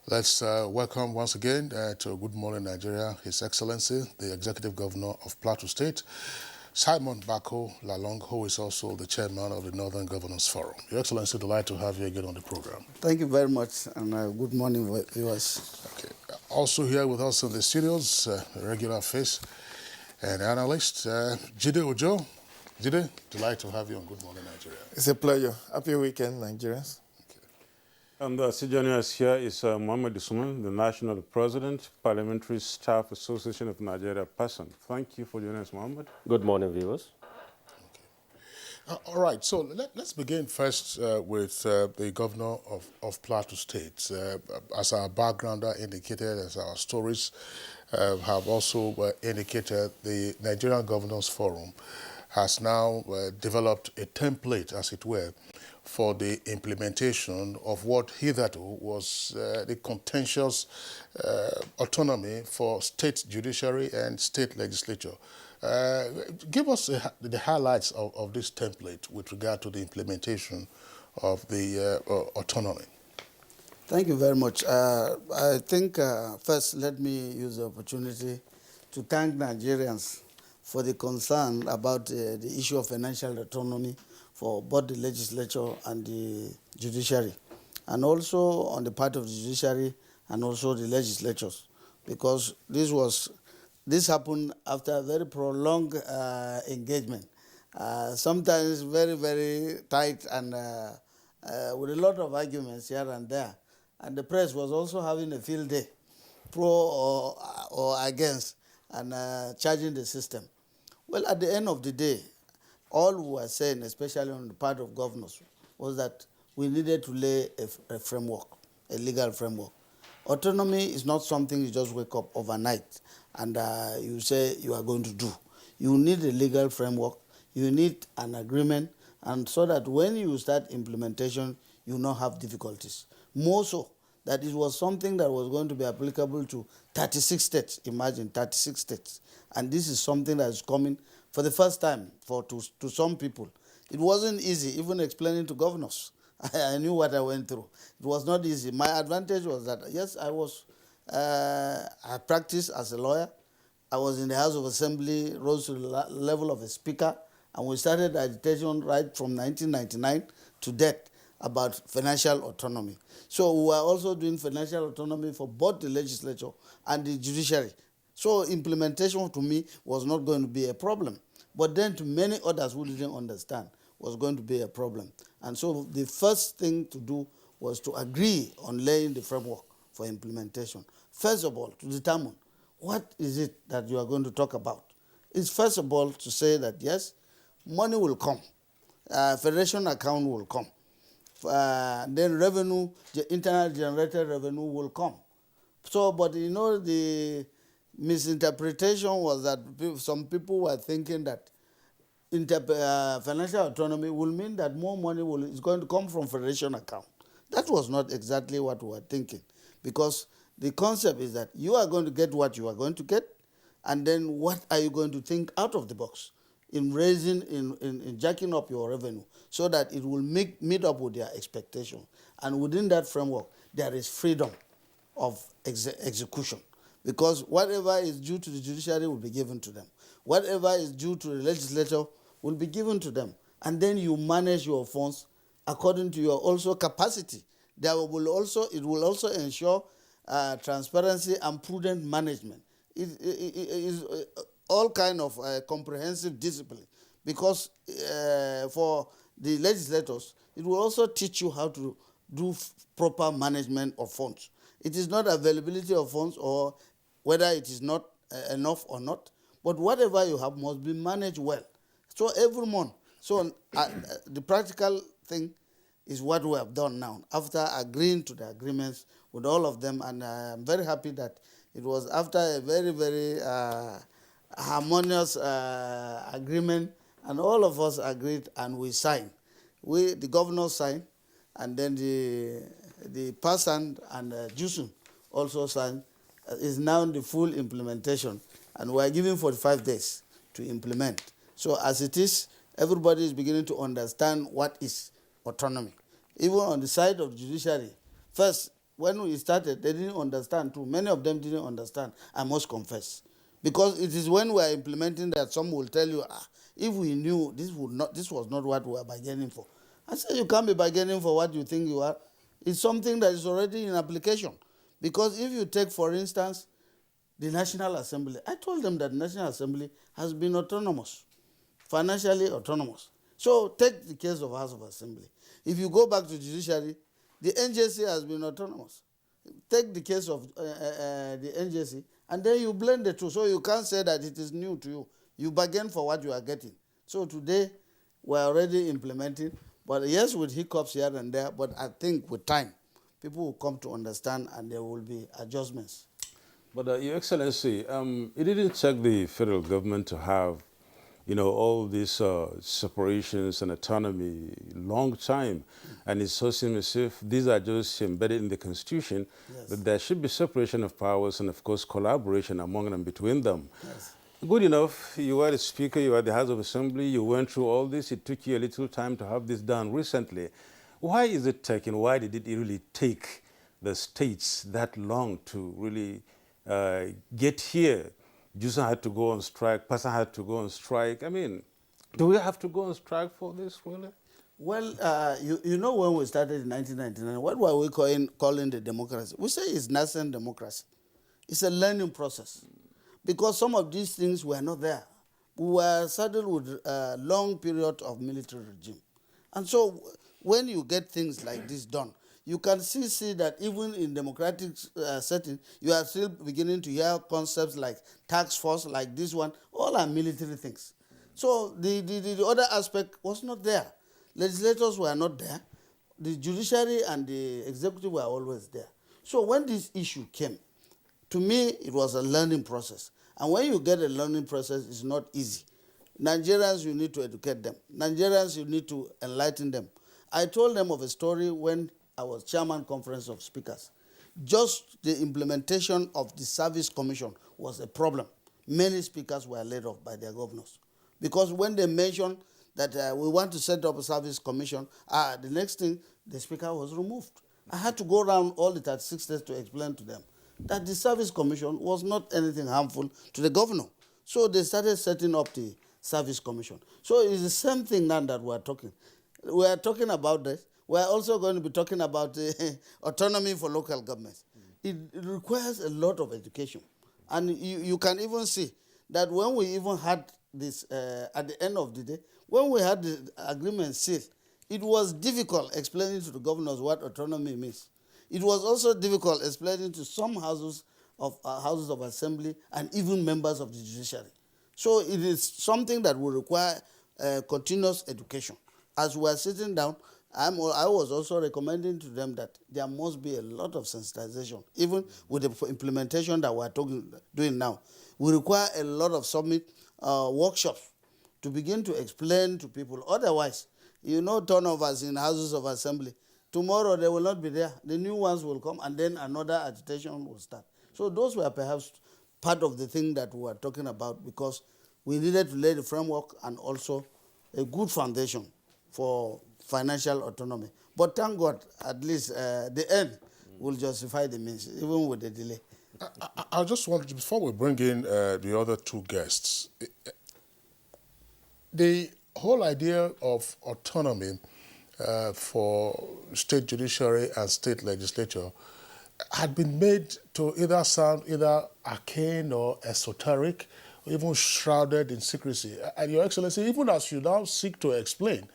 Let's welcome once again to Good Morning Nigeria, His Excellency, the Executive Governor of Plateau State, Simon Bako Lalong, who is also the chairman of the Northern Governors Forum. Your Excellency, delighted to have you again on the program. Thank you very much, and good morning, viewers. Okay. Also here with us in the studios, a regular face and analyst, Jide Ojo. Jide, delighted to have you on Good Morning Nigeria. It's a pleasure. Happy weekend, Nigerians. And joining us here is Mohammed Usman, the National President, Parliamentary Staff Association of Nigeria person. Thank you for joining us, Mohammed. Good morning, viewers. All right, so let's begin first with the governor of Plateau State. As our backgrounder indicated, as our stories have also indicated, the Nigerian Governors Forum has now developed a template, as it were, for the implementation of what hitherto was the contentious autonomy for state judiciary and state legislature. Give us the highlights of this template with regard to the implementation of the autonomy. Thank you very much. I think first let me use the opportunity to thank Nigerians for the concern about the issue of financial autonomy for both the legislature and the judiciary, and also on the part of the judiciary and also the legislatures, because this happened after a very prolonged engagement, sometimes very, very tight and with a lot of arguments here and there. And the press was also having a field day, pro or against, and charging the system. Well, at the end of the day, all we were saying, especially on the part of governors, was that we needed to lay a framework, a legal framework. Autonomy is not something you just wake up overnight and you say you are going to do. You need a legal framework, you need an agreement, and so that when you start implementation, you will not have difficulties. More so, that it was something that was going to be applicable to 36 states. Imagine 36 states. And this is something that is coming for the first time to some people. It wasn't easy, even explaining to governors. I knew what I went through. It was not easy. My advantage was that, yes, I practiced as a lawyer. I was in the House of Assembly, rose to the level of a speaker, and we started agitation right from 1999 to date about financial autonomy. So we were also doing financial autonomy for both the legislature and the judiciary. So implementation to me was not going to be a problem. But then to many others who didn't understand was going to be a problem. And so the first thing to do was to agree on laying the framework for implementation. First of all, to determine what is it that you are going to talk about. It's first of all to say that, yes, money will come. Federation account will come. Then revenue, the internal generated revenue will come. So, but you know, the misinterpretation was that some people were thinking that financial autonomy will mean that more money is going to come from federation account. That was not exactly what we were thinking, because the concept is that you are going to get what you are going to get, and then what are you going to think out of the box in raising, in jacking up your revenue so that it will meet up with their expectation. And within that framework, there is freedom of execution. Because whatever is due to the judiciary will be given to them. Whatever is due to the legislature will be given to them. And then you manage your funds according to your also capacity. It will also ensure transparency and prudent management. It is all kind of comprehensive discipline. Because for the legislators, it will also teach you how to do proper management of funds. It is not availability of funds or whether it is not enough or not, but whatever you have must be managed well. So every month. So the practical thing is what we have done now, after agreeing to the agreements with all of them, and I'm very happy that it was after a very, very harmonious agreement, and all of us agreed and we signed. The governor signed, and then the person and Jusun also signed, is now in the full implementation, and we are giving 45 days to implement. So as it is, everybody is beginning to understand what is autonomy. Even on the side of the judiciary, first, when we started, they didn't understand too. Many of them didn't understand, I must confess. Because it is when we are implementing that some will tell you, if we knew this was not what we were bargaining for. I say you can't be bargaining for what you think you are. It's something that is already in application. Because if you take, for instance, the National Assembly, I told them that the National Assembly has been autonomous, financially autonomous. So take the case of House of Assembly. If you go back to judiciary, the NJC has been autonomous. Take the case of the NJC, and then you blend the two. So you can't say that it is new to you. You bargain for what you are getting. So today, we're already implementing, but yes, with hiccups here and there, but I think with time, people will come to understand and there will be adjustments. But Your Excellency, it didn't take the federal government to have, all these separations and autonomy long time. And it so seems as if these are just embedded in the Constitution, Yes. that there should be separation of powers and, of course, collaboration among them, between them. Yes. Good enough, you were the Speaker, you were the House of Assembly, you went through all this. It took you a little time to have this done recently. Why is it taking, why did it really take the states that long to really get here? Jusa had to go on strike, Pasa had to go on strike. I mean, do we have to go on strike for this, really? Well, you know when we started in 1999, what were we calling the democracy? We say it's nascent democracy. It's a learning process. Because some of these things were not there. We were saddled with a long period of military regime. And so when you get things like this done, you can see that even in democratic setting, you are still beginning to hear concepts like task force, like this one, all are military things. So the other aspect was not there. Legislators were not there. The judiciary and the executive were always there. So when this issue came, to me, it was a learning process. And when you get a learning process, it's not easy. Nigerians, you need to educate them. Nigerians, you need to enlighten them. I told them of a story when I was chairman conference of speakers. Just the implementation of the service commission was a problem. Many speakers were laid off by their governors. Because when they mentioned that we want to set up a service commission, the next thing, the speaker was removed. I had to go around all the 36 states to explain to them that the service commission was not anything harmful to the governor. So they started setting up the service commission. So it's the same thing now that we're talking. We are talking about this. We're also going to be talking about autonomy for local governments. It requires a lot of education. And you can even see that when we even had this, at the end of the day, when we had the agreement sealed, it was difficult explaining to the governors what autonomy means. It was also difficult explaining to some houses of assembly and even members of the judiciary. So it is something that will require continuous education. As we are sitting down, I was also recommending to them that there must be a lot of sensitization, even with the implementation that we're doing now. We require a lot of summit workshops to begin to explain to people. Otherwise, turnovers in houses of assembly. Tomorrow they will not be there. The new ones will come, and then another agitation will start. So those were perhaps part of the thing that we were talking about, because we needed to lay the framework and also a good foundation for financial autonomy. But thank God, at least the end will justify the means, even with the delay. I just wanted to, before we bring in the other two guests, the whole idea of autonomy for state judiciary and state legislature had been made to either sound either arcane or esoteric, or even shrouded in secrecy. And Your Excellency, even as you now seek to explain,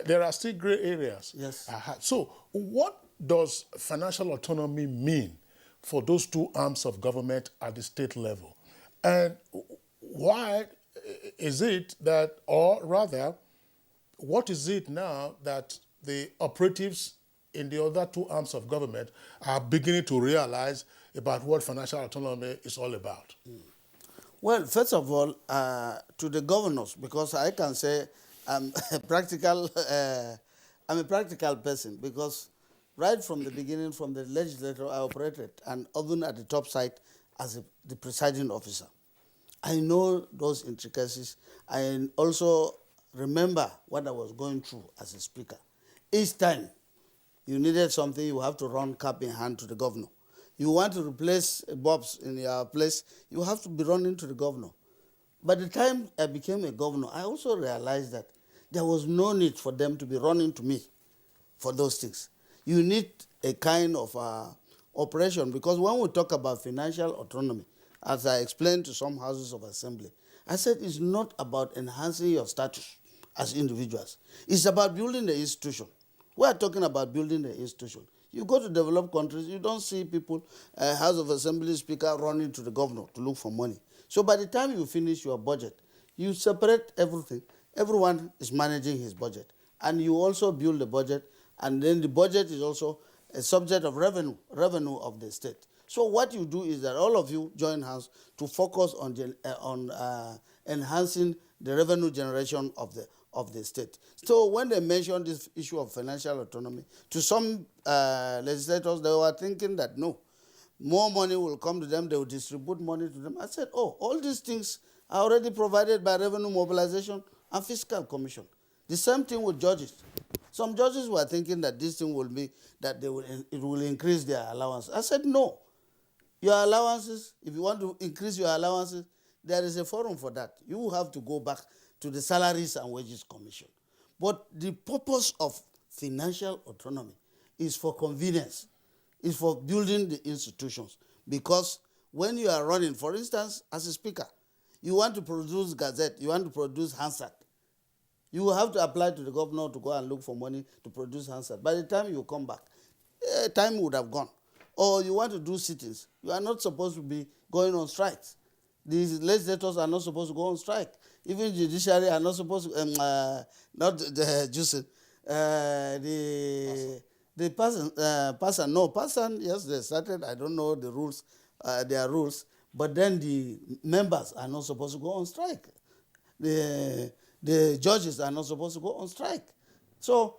there are still gray areas. Yes. So what does financial autonomy mean for those two arms of government at the state level? And why is it that, or rather, what is it now that the operatives in the other two arms of government are beginning to realize about what financial autonomy is all about? Well, first of all, to the governors, because I can say I'm a practical person, because right from the beginning, from the legislature, I operated, and even at the top side as the presiding officer. I know those intricacies. I also remember what I was going through as a speaker. Each time You needed something, you have to run cap in hand to the governor. You want to replace Bob's in your place, you have to be running to the governor. By the time I became a governor, I also realized that there was no need for them to be running to me for those things. You need a kind of operation, because when we talk about financial autonomy, as I explained to some houses of assembly, I said it's not about enhancing your status as individuals. It's about building the institution. We are talking about building the institution. You go to developed countries, you don't see people, House of Assembly Speaker running to the governor to look for money. So by the time you finish your budget, you separate everything. Everyone is managing his budget. And you also build the budget, and then the budget is also a subject of revenue of the state. So what you do is that all of you join hands to focus on enhancing the revenue generation of the state. So when they mentioned this issue of financial autonomy, to some legislators, they were thinking that no, more money will come to them, they will distribute money to them. I said, oh, all these things are already provided by Revenue Mobilization and Fiscal Commission. The same thing with judges. Some judges were thinking that this thing will be, that it will increase their allowance. I said, no. Your allowances, if you want to increase your allowances, there is a forum for that. You have to go back to the Salaries and Wages Commission. But the purpose of financial autonomy is for convenience, is for building the institutions. Because when you are running, for instance, as a speaker, you want to produce gazette, you want to produce Hansard, you will have to apply to the governor to go and look for money to produce Hansard. By the time you come back, time would have gone. Or you want to do sittings, you are not supposed to be going on strikes. The legislators are not supposed to go on strike. Even judiciary are not supposed to, not the juice. The person, yes, they started, I don't know the rules, their rules, but then the members are not supposed to go on strike. The judges are not supposed to go on strike. So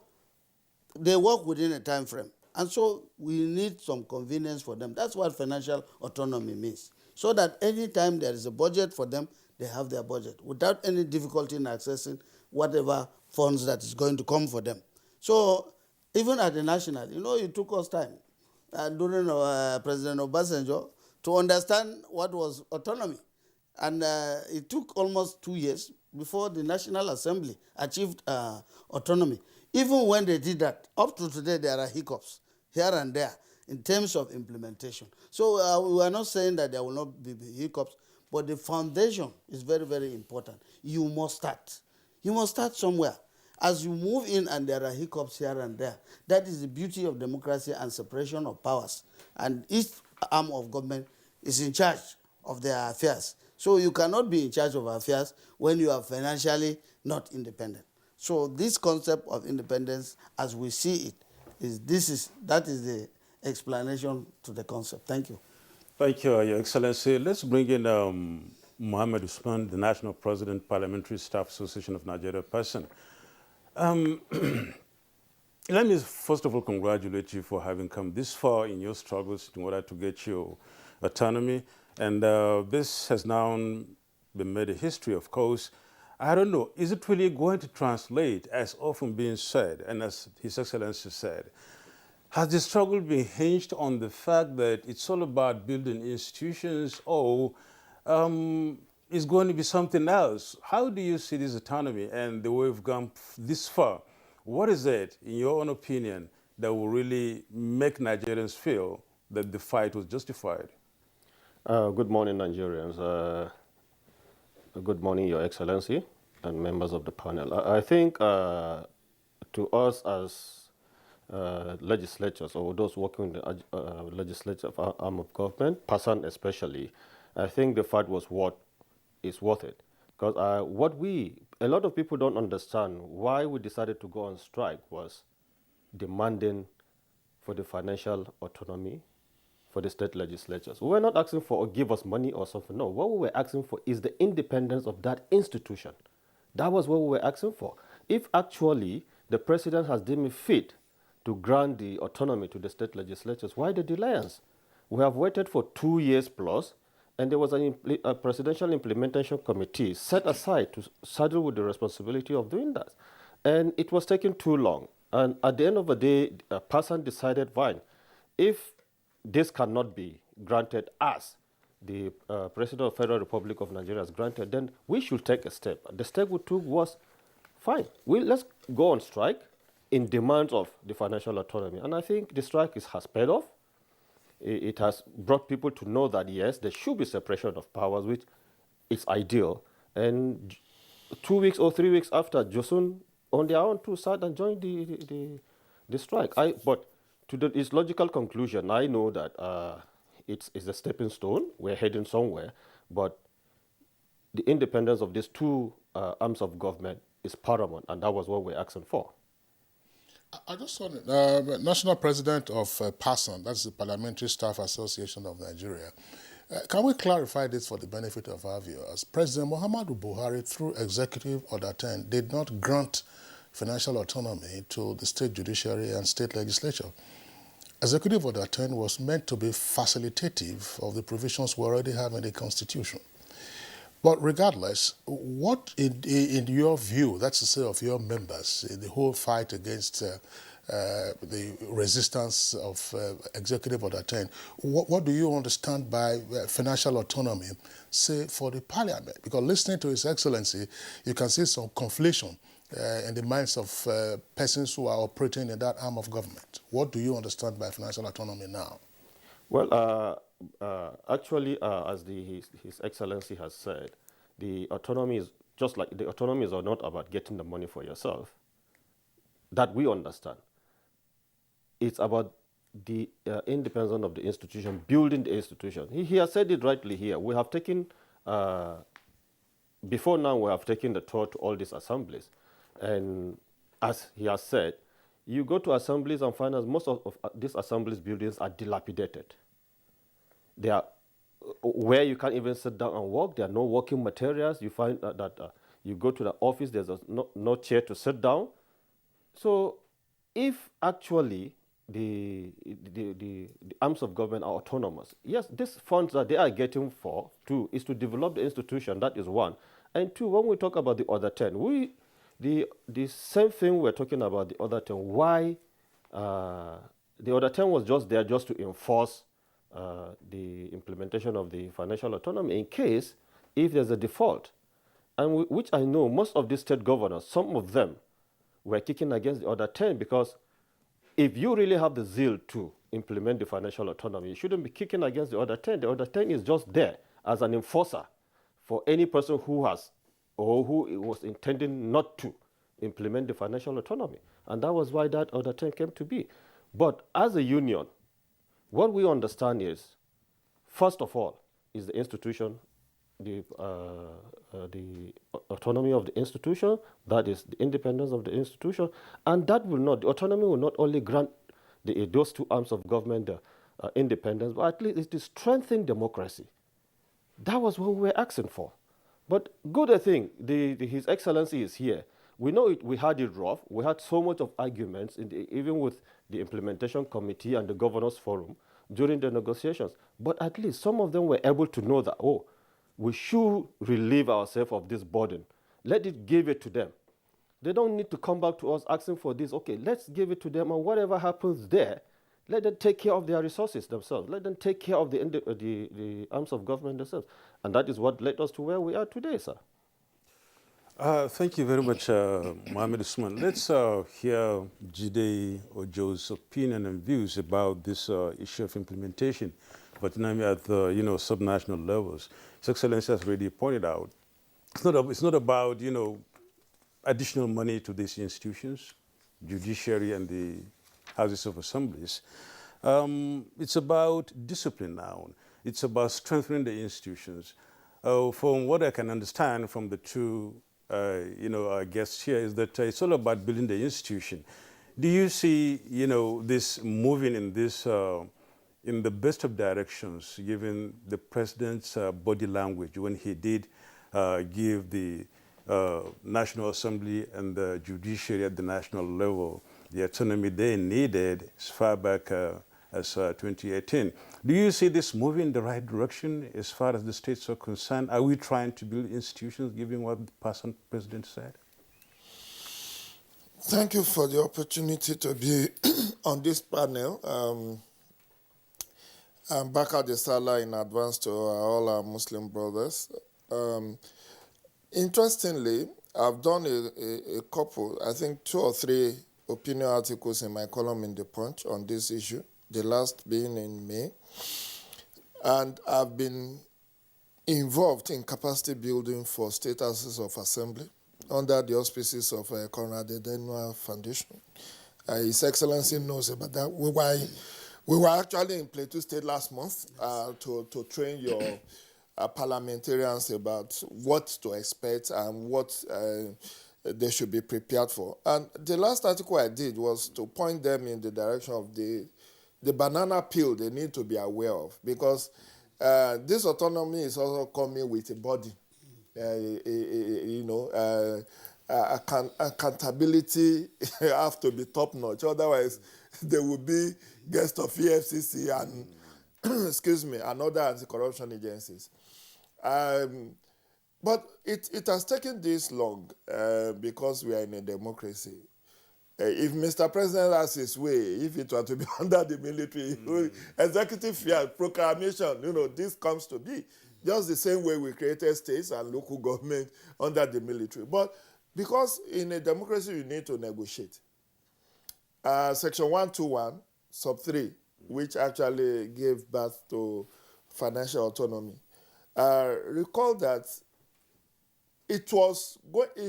they work within a time frame. And so we need some convenience for them. That's what financial autonomy means. So that any time there is a budget for them, they have their budget without any difficulty in accessing whatever funds that is going to come for them. So even at the national, it took us time during President Obasanjo to understand what was autonomy. And it took almost 2 years before the National Assembly achieved autonomy. Even when they did that, up to today, there are hiccups here and there in terms of implementation. So we are not saying that there will not be hiccups, but the foundation is very, very important. You must start. You must start somewhere. As you move in and there are hiccups here and there, that is the beauty of democracy and separation of powers. And each arm of government is in charge of their affairs. So you cannot be in charge of affairs when you are financially not independent. So this concept of independence, as we see it, that is the explanation to the concept. Thank you. Thank you, Your Excellency. Let's bring in Mohammed Usman, the National President, Parliamentary Staff Association of Nigeria person. Let me first of all congratulate you for having come this far in your struggles in order to get your autonomy. And this has now been made a history, of course. I don't know, is it really going to translate, as often being said, and as His Excellency said, has the struggle been hinged on the fact that it's all about building institutions, or is going to be something else? How do you see this autonomy and the way we've gone this far? What is it, in your own opinion, that will really make Nigerians feel that the fight was justified? Good morning, Nigerians. Good morning, Your Excellency, and members of the panel. I think to us as legislators, or those working in the legislative arm of government, person especially, I think the fight was worth it. Because a lot of people don't understand why we decided to go on strike was demanding for the financial autonomy for the state legislatures. We were not asking for, give us money or something. No, what we were asking for is the independence of that institution. That was what we were asking for. If actually the president has deemed it fit to grant the autonomy to the state legislatures, why the delayance? We have waited for 2 years plus, and there was a presidential implementation committee set aside to saddle with the responsibility of doing that. And it was taking too long. And at the end of the day, a person decided, fine, if this cannot be granted as the President of the Federal Republic of Nigeria has granted, then we should take a step. The step we took was, fine, let's go on strike in demands of the financial autonomy. And I think the strike has paid off. It has brought people to know that, yes, there should be separation of powers, which is ideal. And 2 weeks or 3 weeks after, Josun, on their own, too, sat and joined the strike. But to its logical conclusion, I know that it's a stepping stone. We're heading somewhere. But the independence of these two arms of government is paramount, and that was what we're asking for. I just saw National President of PASAN, that's the Parliamentary Staff Association of Nigeria. Can we clarify this for the benefit of our viewers? President Muhammadu Buhari, through Executive Order 10, did not grant financial autonomy to the state judiciary and state legislature. Executive Order 10 was meant to be facilitative of the provisions we already have in the Constitution. But regardless, what in your view, that's to say of your members, in the whole fight against the resistance of Executive Order 10, what do you understand by financial autonomy, say, for the parliament? Because listening to His Excellency, you can see some conflation in the minds of persons who are operating in that arm of government. What do you understand by financial autonomy now? Well, actually, as His Excellency has said, the autonomy is just like the autonomies are not about getting the money for yourself. That we understand. It's about the independence of the institution, building the institution. He has said it rightly here. We have taken, before now, we have taken the tour to all these assemblies. And as he has said, you go to assemblies and find out most of these assemblies buildings are dilapidated. They are where you can't even sit down and work. There are no working materials. You find that you go to the office, there's no chair to sit down. So if actually the arms of government are autonomous, yes, these funds that they are getting for, two, is to develop the institution. That is one. And two, when we talk about the other 10, the same thing we're talking about the other 10, why the other 10 was just there just to enforce the implementation of the financial autonomy in case if there's a default. And which I know most of these state governors, some of them were kicking against the other 10 because if you really have the zeal to implement the financial autonomy, you shouldn't be kicking against the other 10. The other 10 is just there as an enforcer for any person who has or who was intending not to implement the financial autonomy. And that was why that other 10 came to be. But as a union, what we understand is, first of all, is the institution, the autonomy of the institution, that is the independence of the institution, and that will not, the autonomy will not only grant those two arms of government the independence, but at least it will strengthen democracy. That was what we were asking for. But good thing, His Excellency is here. We know we had it rough. We had so much of arguments, even with the implementation committee and the governors forum during the negotiations. But at least some of them were able to know that, oh, we should relieve ourselves of this burden. Let it give it to them. They don't need to come back to us asking for this. Okay, let's give it to them, and whatever happens there, let them take care of their resources themselves. Let them take care of the arms of government themselves. And that is what led us to where we are today, sir. Thank you very much, Mohammed Usman. Let's hear Jide Ojo's opinion and views about this issue of implementation, but now at the subnational levels. His Excellency has already pointed out, it's not about additional money to these institutions, judiciary and the houses of assemblies. It's about discipline now. It's about strengthening the institutions. From what I can understand from the two our guests here is that it's all about building the institution. Do you see, this moving in this, in the best of directions, given the president's body language when he did give the National Assembly and the judiciary at the national level the autonomy they needed as far back as 2018. Do you see this moving in the right direction as far as the states are concerned? Are we trying to build institutions given what the past president said? Thank you for the opportunity to be on this panel. I'm back at the Salah in advance to all our Muslim brothers. Interestingly, I've done a couple, I think 2 or 3 opinion articles in my column in The Punch on this issue, the last being in May. And I've been involved in capacity building for state houses of assembly under the auspices of Conrad Edenwa Foundation. His Excellency knows about that. We were actually in Plateau State last month to train your parliamentarians about what to expect and what they should be prepared for. And the last article I did was to point them in the direction of the banana peel they need to be aware of, because this autonomy is also coming with a body. Accountability have to be top notch. Otherwise, there will be guests of EFCC and excuse me, and other anti-corruption agencies. But it has taken this long because we are in a democracy. If Mr. President has his way, if it were to be under the military, executive fiat, proclamation, this comes to be. Just the same way we created states and local government under the military. But because in a democracy you need to negotiate. Section 121, sub 3, which actually gave birth to financial autonomy, recall that it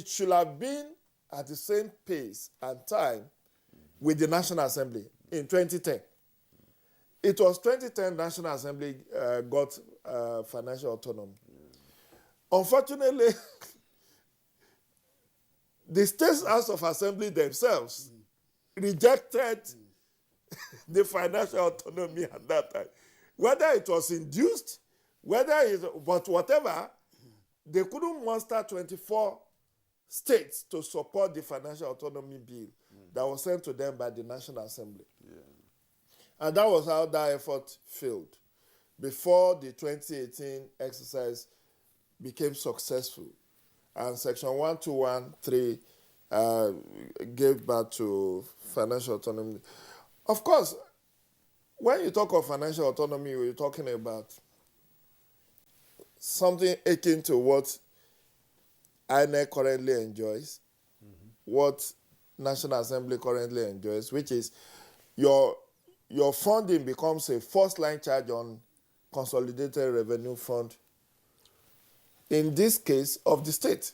should have been at the same pace and time with the National Assembly in 2010. It was 2010 National Assembly got financial autonomy. Unfortunately, the State House of Assembly themselves rejected the financial autonomy at that time. Whether it was induced, but whatever, they couldn't muster 24 states to support the financial autonomy bill that was sent to them by the National Assembly. Yeah. And that was how that effort failed before the 2018 exercise became successful. And Section 1213 gave birth to financial autonomy. Of course, when you talk of financial autonomy, we're talking about something akin to what INEC currently enjoys, what National Assembly currently enjoys, which is your funding becomes a first-line charge on Consolidated Revenue Fund, in this case, of the state.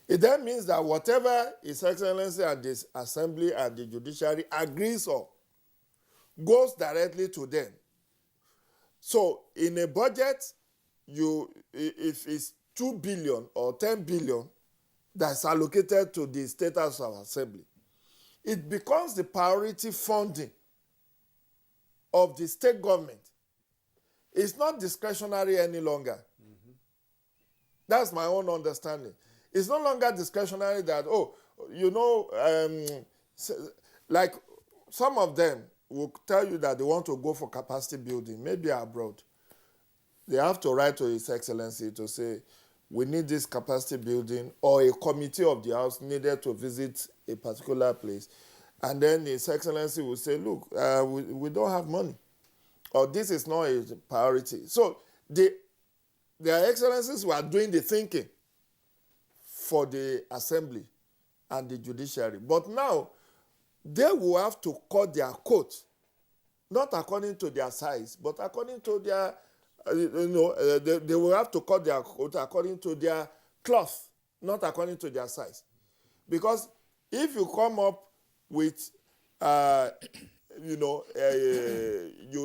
It then means that whatever His Excellency and the Assembly and the Judiciary agrees on goes directly to them. So in a budget, if it's 2 billion or 10 billion that's allocated to the State House of Assembly, it becomes the priority funding of the state government. It's not discretionary any longer. That's my own understanding. It's no longer discretionary that, like some of them will tell you that they want to go for capacity building, maybe abroad. They have to write to His Excellency to say, we need this capacity building, or a committee of the House needed to visit a particular place. And then His Excellency will say, look, we don't have money, or this is not a priority. So their Excellencies were doing the thinking for the Assembly and the Judiciary. But now, they will have to cut their coat, not according to their size, but according to their, they will have to cut their coat according to their cloth, not according to their size. Because if you come up with, you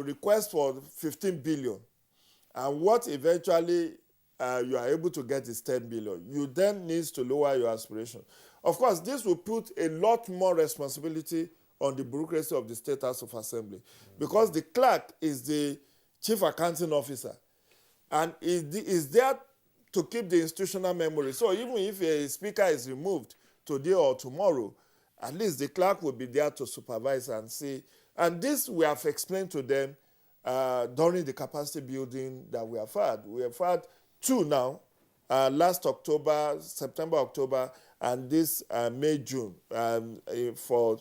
request for 15 billion, and what eventually you are able to get is 10 billion, you then need to lower your aspiration. Of course, this will put a lot more responsibility on the bureaucracy of the State House of Assembly, because the clerk is the chief accounting officer and is there to keep the institutional memory. So even if a speaker is removed today or tomorrow, at least the clerk will be there to supervise and see. And this we have explained to them during the capacity building that we have had. We have had 2 now, last October, September, October, and this May, June for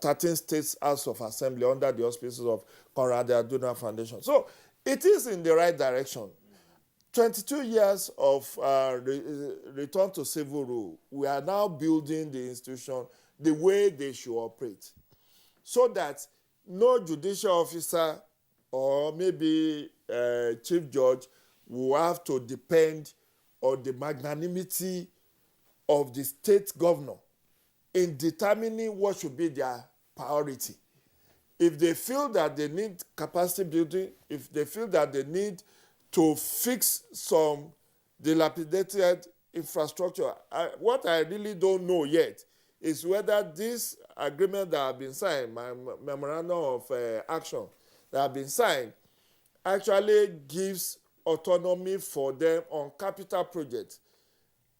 13 states House of Assembly under the auspices of Conrad Aduna Foundation. So it is in the right direction. 22 years of return to civil rule, we are now building the institution the way they should operate, so that no judicial officer or maybe chief judge will have to depend on the magnanimity of the state governor in determining what should be their priority. If they feel that they need capacity building, if they feel that they need to fix some dilapidated infrastructure, what I really don't know yet is whether this agreement that have been signed, my memorandum of action that have been signed, actually gives autonomy for them on capital projects.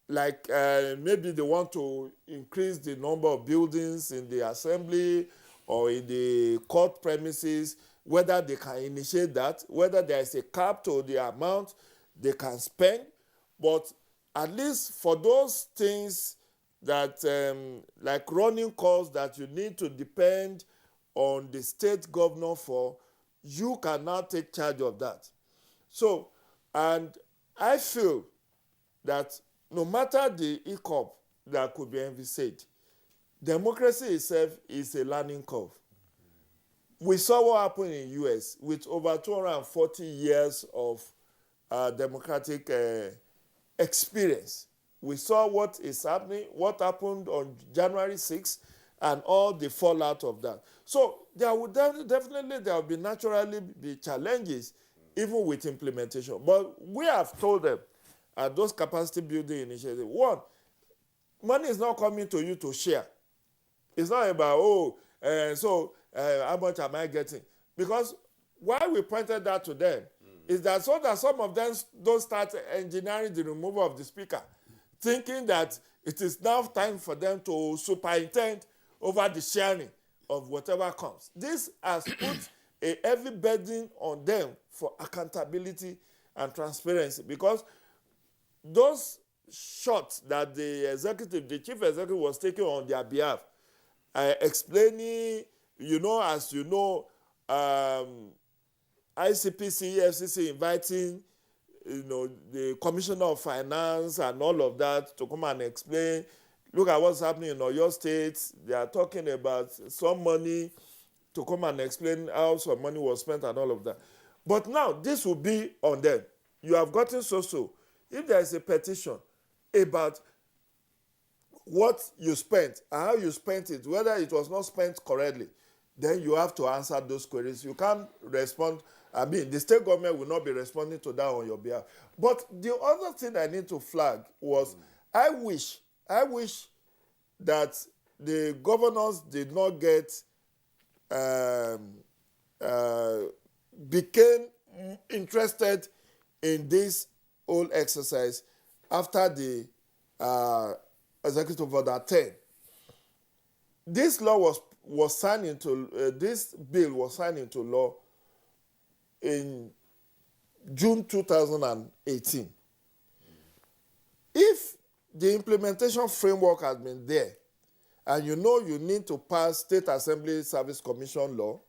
Like maybe they want to increase the number of buildings in the assembly or in the court premises, whether they can initiate that, whether there is a cap to the amount they can spend. But at least for those things that, like running costs that you need to depend on the state governor for, you can now take charge of that. So, and I feel that no matter the hiccup that could be envisaged, democracy itself is a learning curve. We saw what happened in the US with over 240 years of democratic experience. We saw what is happening, what happened on January 6th, and all the fallout of that. So there will definitely there will naturally be challenges, even with implementation. But we have told them at those capacity building initiatives, one, money is not coming to you to share. It's not about, how much am I getting? Because why we pointed that to them is that so that some of them don't start engineering the removal of the speaker, thinking that it is now time for them to superintend over the sharing of whatever comes. This has put a heavy burden on them for accountability and transparency, because those shots that the chief executive was taking on their behalf, explaining, as you know, ICPC, EFCC inviting, the Commissioner of Finance and all of that to come and explain, look at what's happening in Oyo State. They are talking about some money to come and explain how some money was spent and all of that. But now this will be on them. You have gotten so. If there is a petition about what you spent and how you spent it, whether it was not spent correctly, then you have to answer those queries. You can't respond. The state government will not be responding to that on your behalf. But the other thing I need to flag was, I wish that the governors did not became interested in this whole exercise after the Executive Order 10. This law was signed into this bill was signed into law in June 2018. If the implementation framework has been there, and you need to pass State Assembly Service Commission law,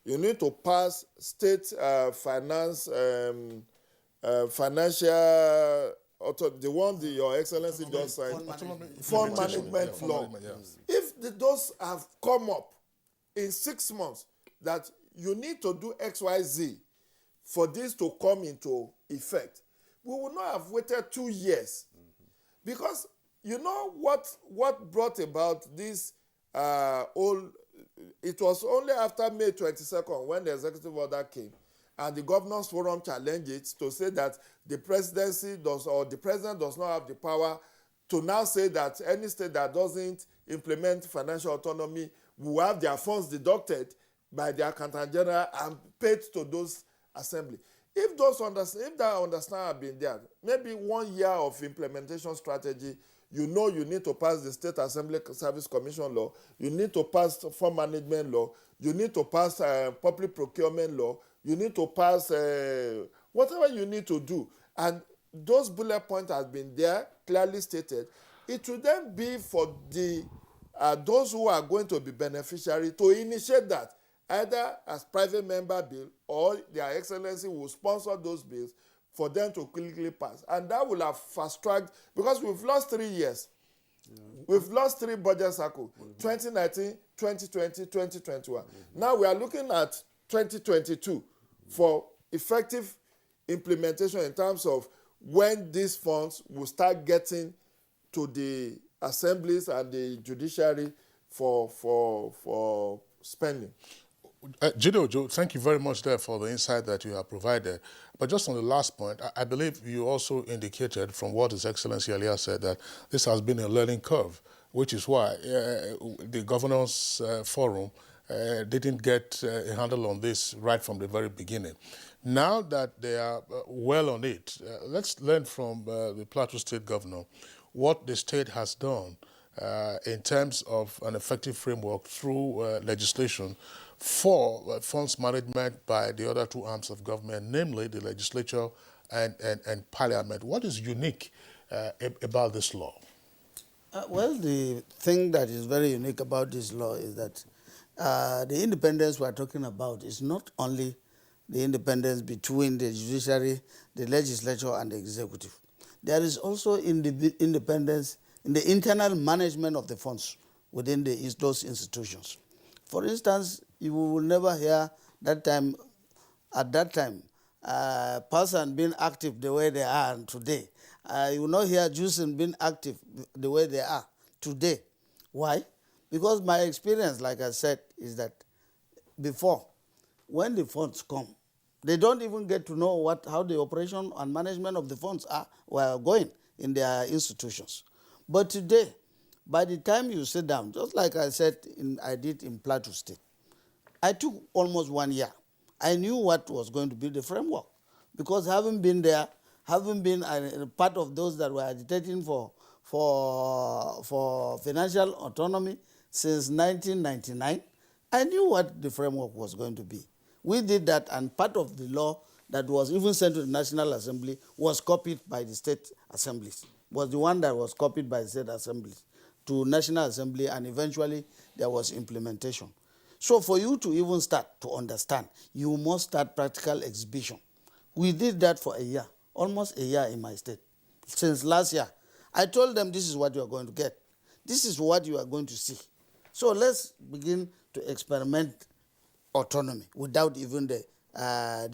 you need to pass state financial the one Your Excellency just signed, fund management law. Yes. If those have come up in 6 months, that you need to do XYZ for this to come into effect, we will not have waited 2 years. Because you know what brought about this it was only after May 22nd when the executive order came and the governors forum challenged it to say that the presidency the president does not have the power to now say that any state that doesn't implement financial autonomy will have their funds deducted by the accountant general and paid to those assembly. If that understanding had been there, maybe 1 year of implementation strategy, you need to pass the State Assembly Service Commission law, you need to pass fund management law, you need to pass public procurement law, you need to pass whatever you need to do. And those bullet points has been there, clearly stated, it will then be for the those who are going to be beneficiary to initiate that, either as private member bill or Their Excellency will sponsor those bills for them to quickly pass. And that will have fast-tracked, because we've lost 3 years. We've lost 3 budget cycles, 2019, 2020, 2021. Now we are looking at 2022 for effective implementation in terms of when these funds will start getting to the assemblies and the judiciary for spending. Joe, thank you very much there for the insight that you have provided. But just on the last point, I believe you also indicated from what His Excellency earlier said that this has been a learning curve, which is why the Governors Forum didn't get a handle on this right from the very beginning. Now that they are well on it, let's learn from the Plateau State Governor what the state has done in terms of an effective framework through legislation for funds management by the other 2 arms of government, namely the legislature and parliament. What is unique about this law? Well, the thing that is very unique about this law is that the independence we are talking about is not only the independence between the judiciary, the legislature, and the executive. There is also independence in the internal management of the funds within those institutions. For instance, you will never hear at that time, person being active the way they are today. You will not hear Juicing being active the way they are today. Why? Because my experience, like I said, is that before, when the funds come, they don't even get to know how the operation and management of the funds were going in their institutions. But today, by the time you sit down, just like I said I did in Plateau State, I took almost 1 year. I knew what was going to be the framework, because having been there, having been a part of those that were agitating for financial autonomy since 1999, I knew what the framework was going to be. We did that, and part of the law that was even sent to the National Assembly was copied by the state assemblies, was the one that was copied by the state assemblies to National Assembly, and eventually there was implementation. So for you to even start to understand, you must start practical exhibition. We did that for a year, almost a year in my state, since last year. I told them, this is what you are going to get. This is what you are going to see. So let's begin to experiment autonomy without even the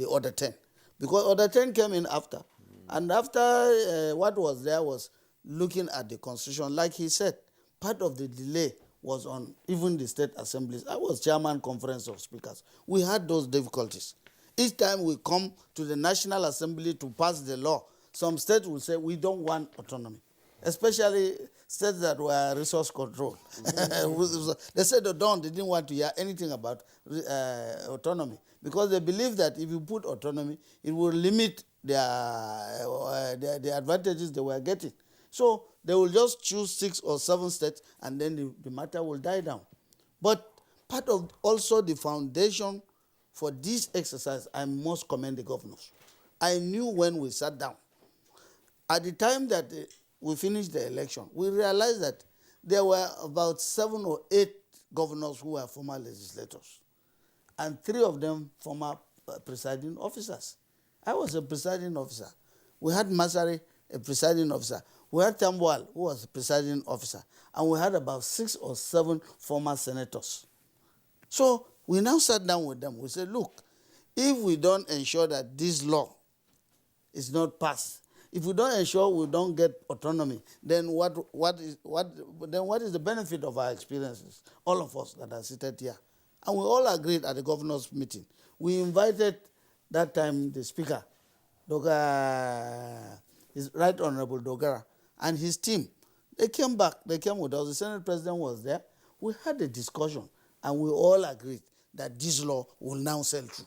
Order 10. Because Order 10 came in after. And after what was there was looking at the Constitution. Like he said, part of the delay was on even the state assemblies. I was chairman conference of speakers. We had those difficulties. Each time we come to the National Assembly to pass the law, some states will say, we don't want autonomy, especially states that were resource control. They said they didn't want to hear anything about autonomy, because they believe that if you put autonomy, it will limit the advantages they were getting. So they will just choose 6 or 7 states, and then the matter will die down. But part of also the foundation for this exercise, I must commend the governors. I knew when we sat down, at the time that we finished the election, we realized that there were about 7 or 8 governors who were former legislators, and 3 of them former presiding officers. I was a presiding officer. We had Masari, a presiding officer. We had Tambuwal, who was a presiding officer. And we had about 6 or 7 former senators. So we now sat down with them. We said, look, if we don't ensure that this law is not passed, if we don't ensure we don't get autonomy, then what is the benefit of our experiences, all of us that are seated here? And we all agreed at the governors' meeting. We invited that time the speaker, His Right Honorable Dogara, and his team. They came back. They came with us. The Senate President was there. We had a discussion, and we all agreed that this law will now sail through.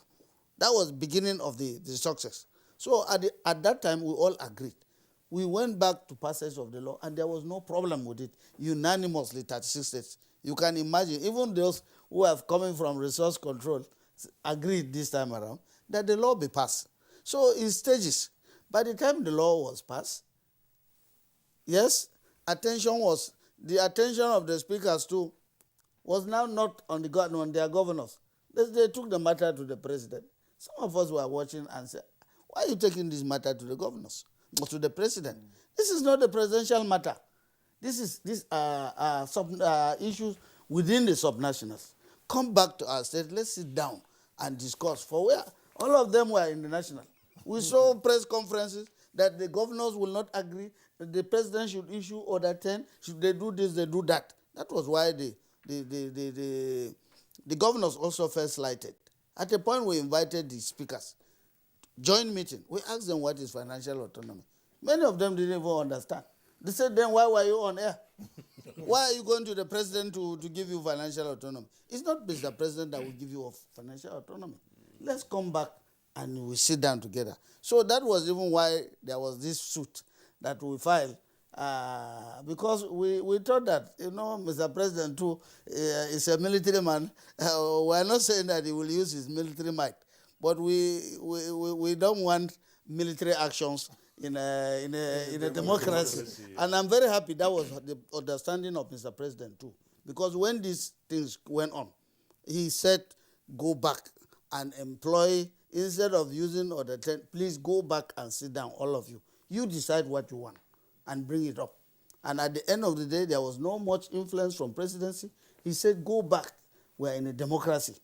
That was the beginning of the success. So at that time, we all agreed. We went back to passage of the law, and there was no problem with it. Unanimously, 36 states. You can imagine, even those who have coming from resource control agreed this time around that the law be passed. So in stages, By the time the law was passed, yes, the attention of the speakers too was now not on on their governors. They took the matter to the president. Some of us were watching and said, why are you taking this matter to the governors or to the president? This is not a presidential matter. These are issues within the subnationals. Come back to our state, let's sit down and discuss. For where all of them were in the national. We saw press conferences that the governors will not agree, that the president should issue order 10, should they do this, they do that. That was why the governors also felt slighted. At a point, we invited the speakers, joint meeting. We asked them what is financial autonomy. Many of them didn't even understand. They said, then why were you on air? Why are you going to the president to give you financial autonomy? It's not Mr. President that will give you financial autonomy. Let's come back and we sit down together. So that was even why there was this suit that we filed, because we thought that, Mr. President too is a military man. We're not saying that he will use his military might, but we don't want military actions in a democracy. And I'm very happy that was the understanding of Mr. President too, because when these things went on, he said, go back and employ, instead of using order 10, please go back and sit down, all of you. You decide what you want and bring it up. And at the end of the day, there was no much influence from presidency. He said, go back. We're in a democracy.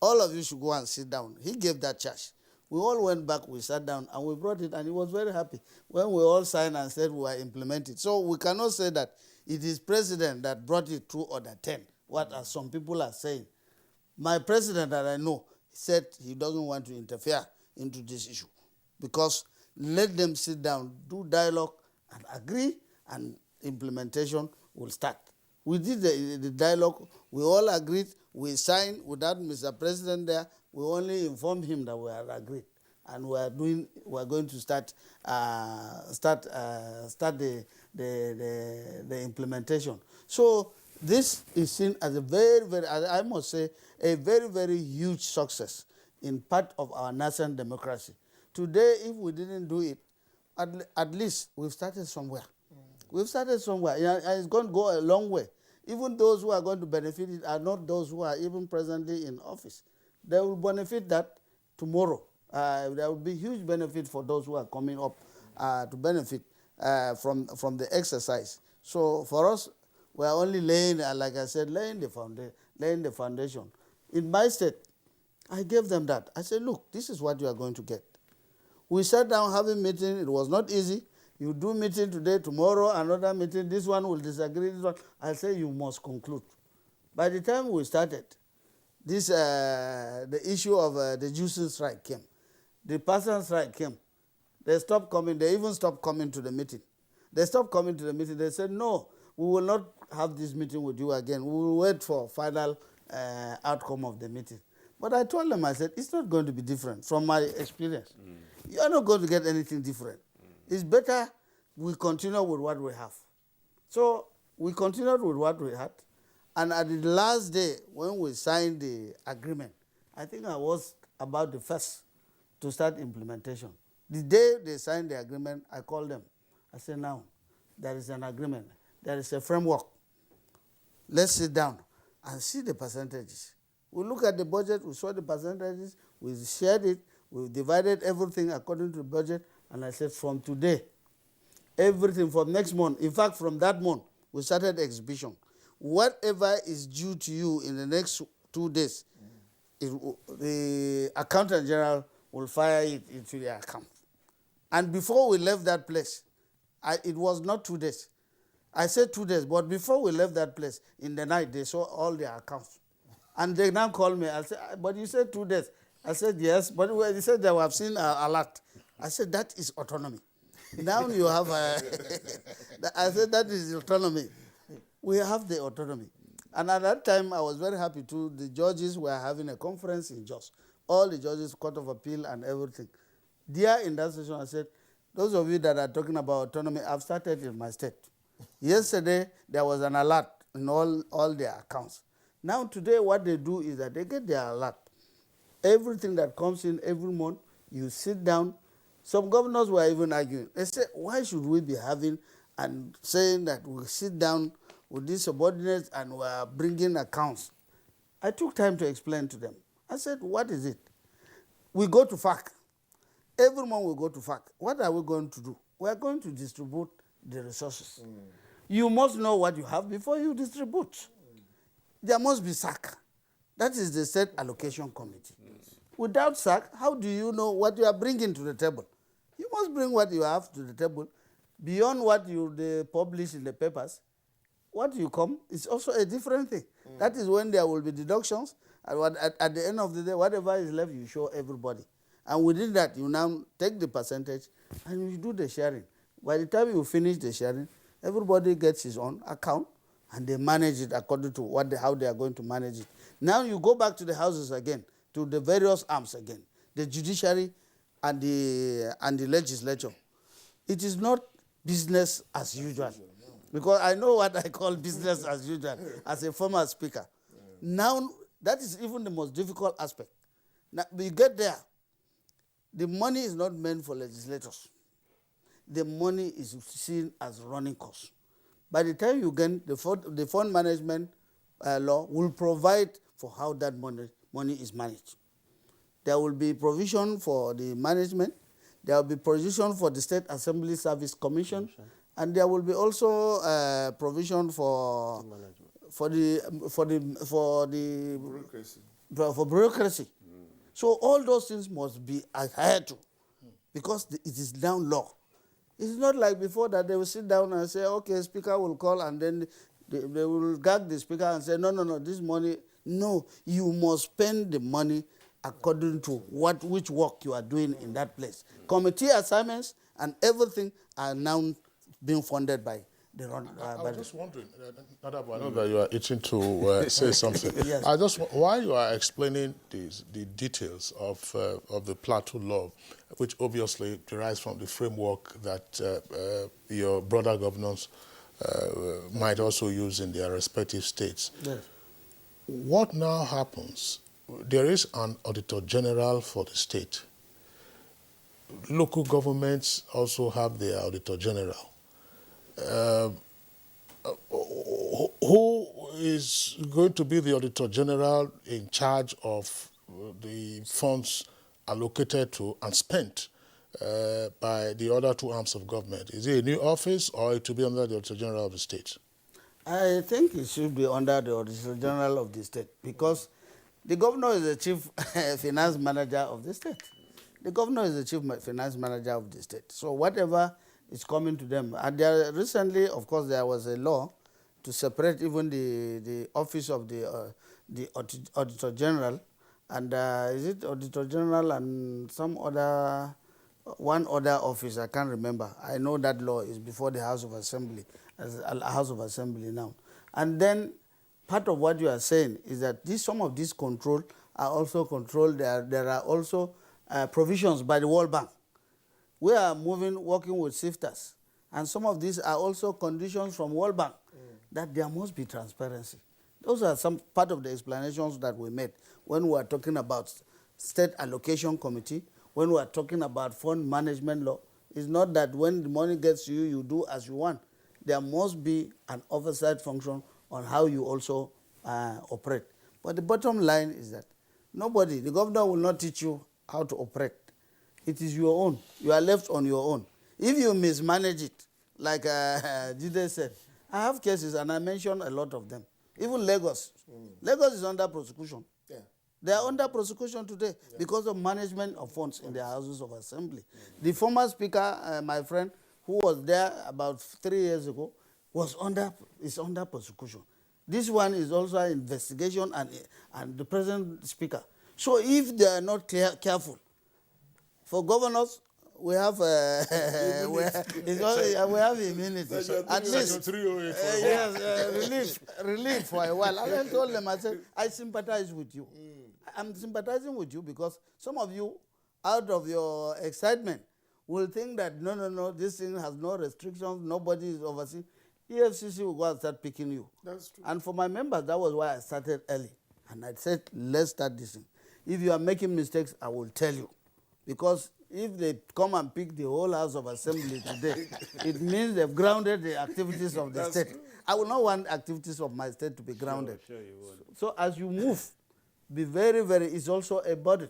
All of you should go and sit down. He gave that charge. We all went back, we sat down, and we brought it, and he was very happy when we all signed and said we were implemented. So we cannot say that it is president that brought it through order 10, what as some people are saying. My president that I know said he doesn't want to interfere into this issue, because let them sit down, do dialogue, and agree, and implementation will start. We did the dialogue, we all agreed, we signed without Mr. President there. We only informed him that we had agreed, and we are going to start the implementation. So this is seen as a very, I must say, a very, very huge success in part of our nascent democracy. Today, if we didn't do it, at least we've started somewhere. We've started somewhere, and it's going to go a long way. Even those who are going to benefit it are not those who are even presently in office. They will benefit that tomorrow. There will be huge benefit for those who are coming up to benefit from the exercise. So for us, we are only laying, like I said, laying the foundation. In my state, I gave them that. I said, look, this is what you are going to get. We sat down having meeting. It was not easy. You do meeting today, tomorrow, another meeting. This one will disagree. This one. I say you must conclude. By the time we started, the issue of the juicing strike came. The person strike came. They stopped coming. They even stopped coming to the meeting. They stopped coming to the meeting. They said, no, we will not have this meeting with you again. We will wait for final outcome of the meeting. But I told them, I said, it's not going to be different from my experience. You are not going to get anything different. It's better we continue with what we have. So we continued with what we had. And at the last day, when we signed the agreement, I think I was about the first to start implementation. The day they signed the agreement, I called them. I said, now, there is an agreement. There is a framework. Let's sit down and see the percentages. We look at the budget, we saw the percentages, we shared it, we divided everything according to the budget, and I said, from today, everything from next month, in fact, from that month, we started exhibition. Whatever is due to you in the next 2 days, the accountant general will fire it into their account. And before we left that place, it was not 2 days. I said 2 days, but before we left that place, in the night, they saw all their accounts. And they now called me. I said, but you said 2 days. I said, yes, but they said they have seen a lot. I said, that is autonomy. Now you have I said, that is autonomy. We have the autonomy. And at that time, I was very happy too. The judges were having a conference in Jos. All the judges, Court of Appeal and everything. There in that session, I said, those of you that are talking about autonomy, I've started in my state. Yesterday, there was an alert in all their accounts. Now today, what they do is that they get their alert. Everything that comes in every month, you sit down, Some governors were even arguing. They said, why should we be having and saying that we sit down with these subordinates and we are bringing accounts? I took time to explain to them. I said, what is it? We go to FAC. Every month we go to FAC. What are we going to do? We are going to distribute the resources. You must know what you have before you distribute. There must be SAC. That is the State Allocation Committee. Without SAC, how do you know what you are bringing to the table? You must bring what you have to the table. Beyond what they publish in the papers, what you come is also a different thing. That is when there will be deductions. And at the end of the day, whatever is left, you show everybody. And within that, you now take the percentage and you do the sharing. By the time you finish the sharing, everybody gets his own account and they manage it according to how they are going to manage it. Now you go back to the houses again, to the various arms again, the judiciary and the legislature. It is not business as usual. Because I know what I call business as usual as a former speaker. Now, that is even the most difficult aspect. Now, you get there, the money is not meant for legislators. The money is seen as running costs. By the time you get the fund management law will provide for how that money is managed. There will be provision for the management. There will be provision for the State Assembly Service Commission. And there will be also provision for bureaucracy. So all those things must be adhered to because it is now law. It's not like before that they will sit down and say, okay, speaker will call, and then they will gag the speaker and say, no, this money. No, you must spend the money according to which work you are doing in that place. Committee assignments and everything are now being funded by the I was just wondering, Nadab, I know that you are itching to say something. Yes. While you are explaining the details of the Plateau law, which obviously derives from the framework that your brother governors might also use in their respective states. Yes. What now happens? There is an Auditor General for the state. Local governments also have their Auditor General. Who is going to be the Auditor General in charge of the funds allocated to and spent by the other two arms of government? Is it a new office or it will be under the Auditor General of the state? I think it should be under the Auditor General of the state because the governor is the chief finance manager of the state. The governor is the chief finance manager of the state. So whatever is coming to them. And recently, of course, there was a law to separate even the office of the Auditor General and is it Auditor General and one other office, I can't remember. I know that law is before the House of Assembly, as a House of Assembly now. And then part of what you are saying is that some of these controls are also controlled. There are also provisions by the World Bank. We are working with sifters. And some of these are also conditions from World Bank that there must be transparency. Those are some part of the explanations that we made when we are talking about State Allocation Committee, when we are talking about fund management law. It's not that when the money gets to you, you do as you want. There must be an oversight function on how you also operate. But the bottom line is that the governor will not teach you how to operate. It is your own. You are left on your own. If you mismanage it, like Jide said, I have cases and I mentioned a lot of them. Even Lagos. Lagos is under prosecution. Yeah. They are under prosecution today because of management of funds in their houses of assembly. The former speaker, my friend, who was there about 3 years ago, is under prosecution. This one is also an investigation and the present speaker. So if they are not careful, for governors, we have immunity. At least, relief for a while. And I told them, I said, I sympathize with you. I'm sympathizing with you because some of you, out of your excitement, will think that, no, this thing has no restrictions, nobody is overseeing. EFCC will go and start picking you. That's true. And for my members, that was why I started early. And I said, let's start this thing. If you are making mistakes, I will tell you. Because if they come and pick the whole House of Assembly today, it means they've grounded the activities of the state. I will not want activities of my state to be grounded. Sure you would. So as you move, be very, very, it's also a burden.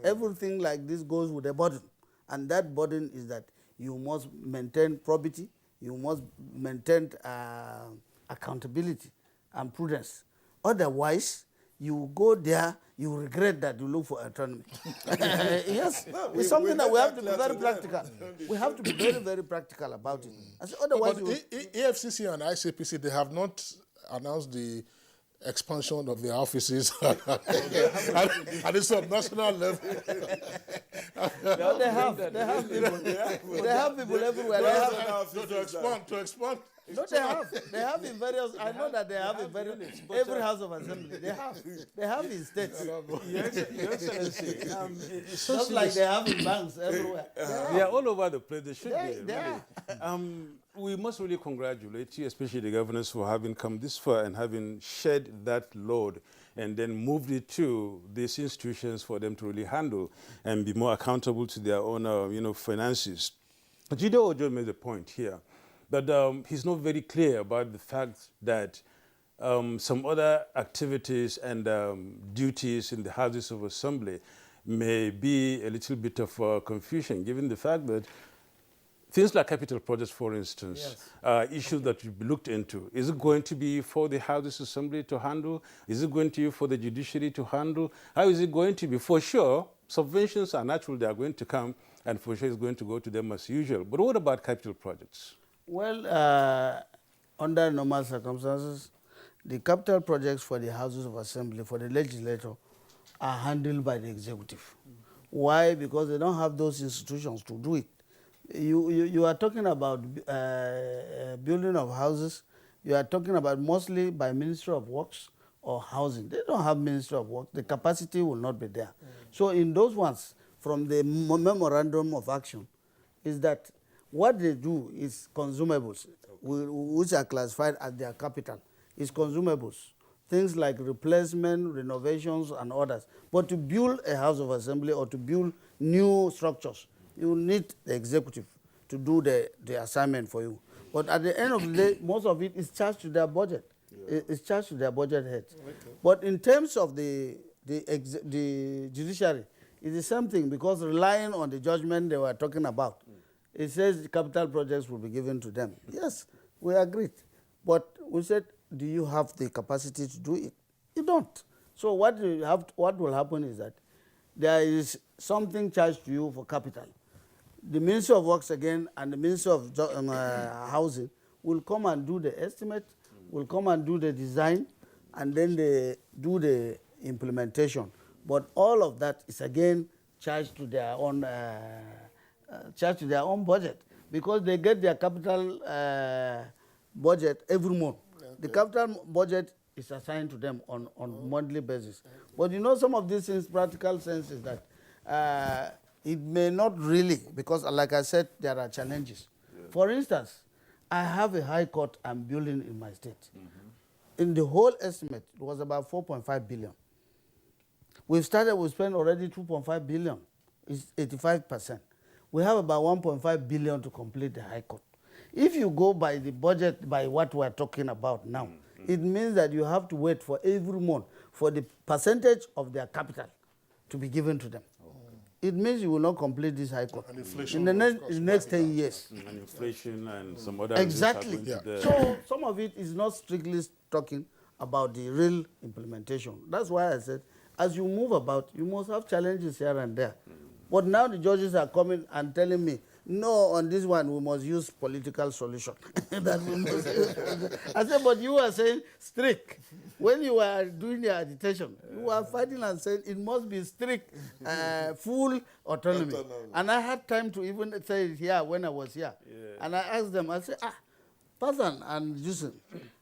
Everything like this goes with a burden. And that burden is that you must maintain probity, you must maintain accountability and prudence. Otherwise, you go there, you regret that you look for autonomy. Yes, it's something that we have to be very practical. We have to be very, very practical about it. I say, otherwise, But EFCC and ICPC, they have not announced the expansion of their offices at the subnational level. no, they have people. They have people everywhere. To expand. No, they have in various. I know that they have in every House of Assembly. They have in states. Your Excellency, Just like they have in banks everywhere. they are all over the place. They should be. They Really. are. We must really congratulate you, especially the governors, for having come this far and having shed that load and then moved it to these institutions for them to really handle and be more accountable to their own, finances. Jide Ojo made a point here that he's not very clear about the fact that some other activities and duties in the Houses of Assembly may be a little bit of confusion, given the fact that things like capital projects, for instance, issues that will be looked into. Is it going to be for the Houses Assembly to handle? Is it going to be for the judiciary to handle? How is it going to be? For sure, subventions are natural. They are going to come, and for sure it's going to go to them as usual. But what about capital projects? Well, under normal circumstances, the capital projects for the Houses of Assembly, for the legislature, are handled by the executive. Why? Because they don't have those institutions to do it. You are talking about building of houses. You are talking about mostly by Ministry of Works or Housing. They don't have Ministry of Works. The capacity will not be there. So in those ones, from the memorandum of action, is that what they do is consumables, which are classified as their capital. Is consumables, things like replacement, renovations, and others. But to build a House of Assembly or to build new structures, you need the executive to do the assignment for you. But at the end of the day, most of it is charged to their budget. It's charged to their budget heads. Okay. But in terms of the judiciary, it's the same thing, because relying on the judgment they were talking about, it says capital projects will be given to them. Yes, we agreed. But we said, do you have the capacity to do it? You don't. So what will happen is that there is something charged to you for capital. The Ministry of Works again and the Ministry of Housing will come and do the estimate, will come and do the design, and then they do the implementation. But all of that is again charged to their own budget, because they get their capital budget every month. Okay. The capital budget is assigned to them on monthly basis. But you know, some of these things, practical sense is that it may not really, because like I said, there are challenges. Yeah. For instance, I have a high court I'm building in my state. In the whole estimate, it was about 4.5 billion. We spent already 2.5 billion. It's 85%. We have about 1.5 billion to complete the high court. If you go by the budget, by what we're talking about now, it means that you have to wait for every month for the percentage of their capital to be given to them. It means you will not complete this high court in the next 10 years. And inflation and some other exactly. So some of it is not strictly talking about the real implementation. That's why I said, as you move about, you must have challenges here and there. But now the judges are coming and telling me, no, on this one we must use political solution. I said, but you are saying strict. When you were doing your agitation, you were fighting and saying it must be strict, full autonomy. And I had time to even say it here when I was here. Yeah. And I asked them, I said, Pathan and Jusen,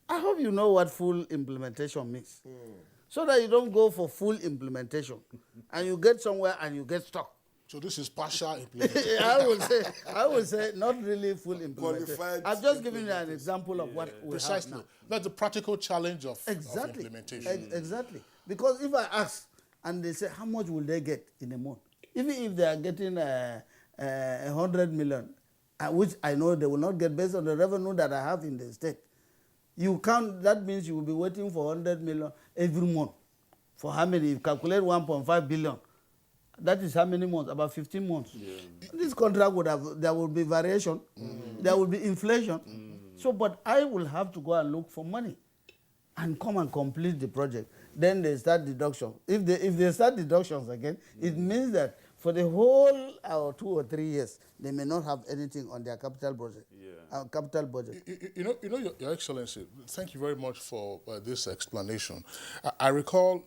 I hope you know what full implementation means. So that you don't go for full implementation and you get somewhere and you get stuck. So this is partial implementation. I would say not really full implementation. I've just given you an example of what we have now. That's the practical challenge of implementation. Exactly. Because if I ask and they say, how much will they get in a month? Even if they are getting 100 million, which I know they will not get based on the revenue that I have in the state. You count, that means you will be waiting for 100 million every month. For how many? You calculate 1.5 billion. That is how many months? About 15 months. Yeah. This contract would have, there will be variation, there will be inflation. So, but I will have to go and look for money and come and complete the project. Then they start deduction. If they start deductions again, it means that for the whole 2 or 3 years, they may not have anything on their capital budget. Yeah. Capital budget. Your Excellency, thank you very much for this explanation. I recall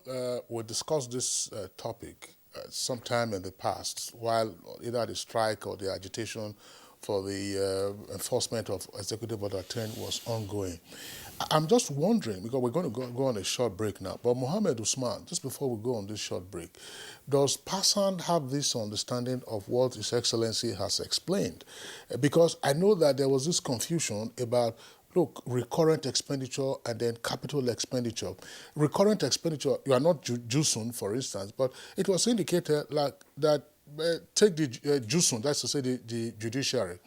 we discussed this topic sometime in the past, while either the strike or the agitation for the enforcement of Executive Order 10 was ongoing. I'm just wondering, because we're going to go on a short break now, but Mohammed Usman, just before we go on this short break, does Passan have this understanding of what His Excellency has explained? Because I know that there was this confusion about, look, recurrent expenditure and then capital expenditure. Recurrent expenditure, you are not JUSUN, for instance, but it was indicated like that, take the JUSUN, that's to say the judiciary.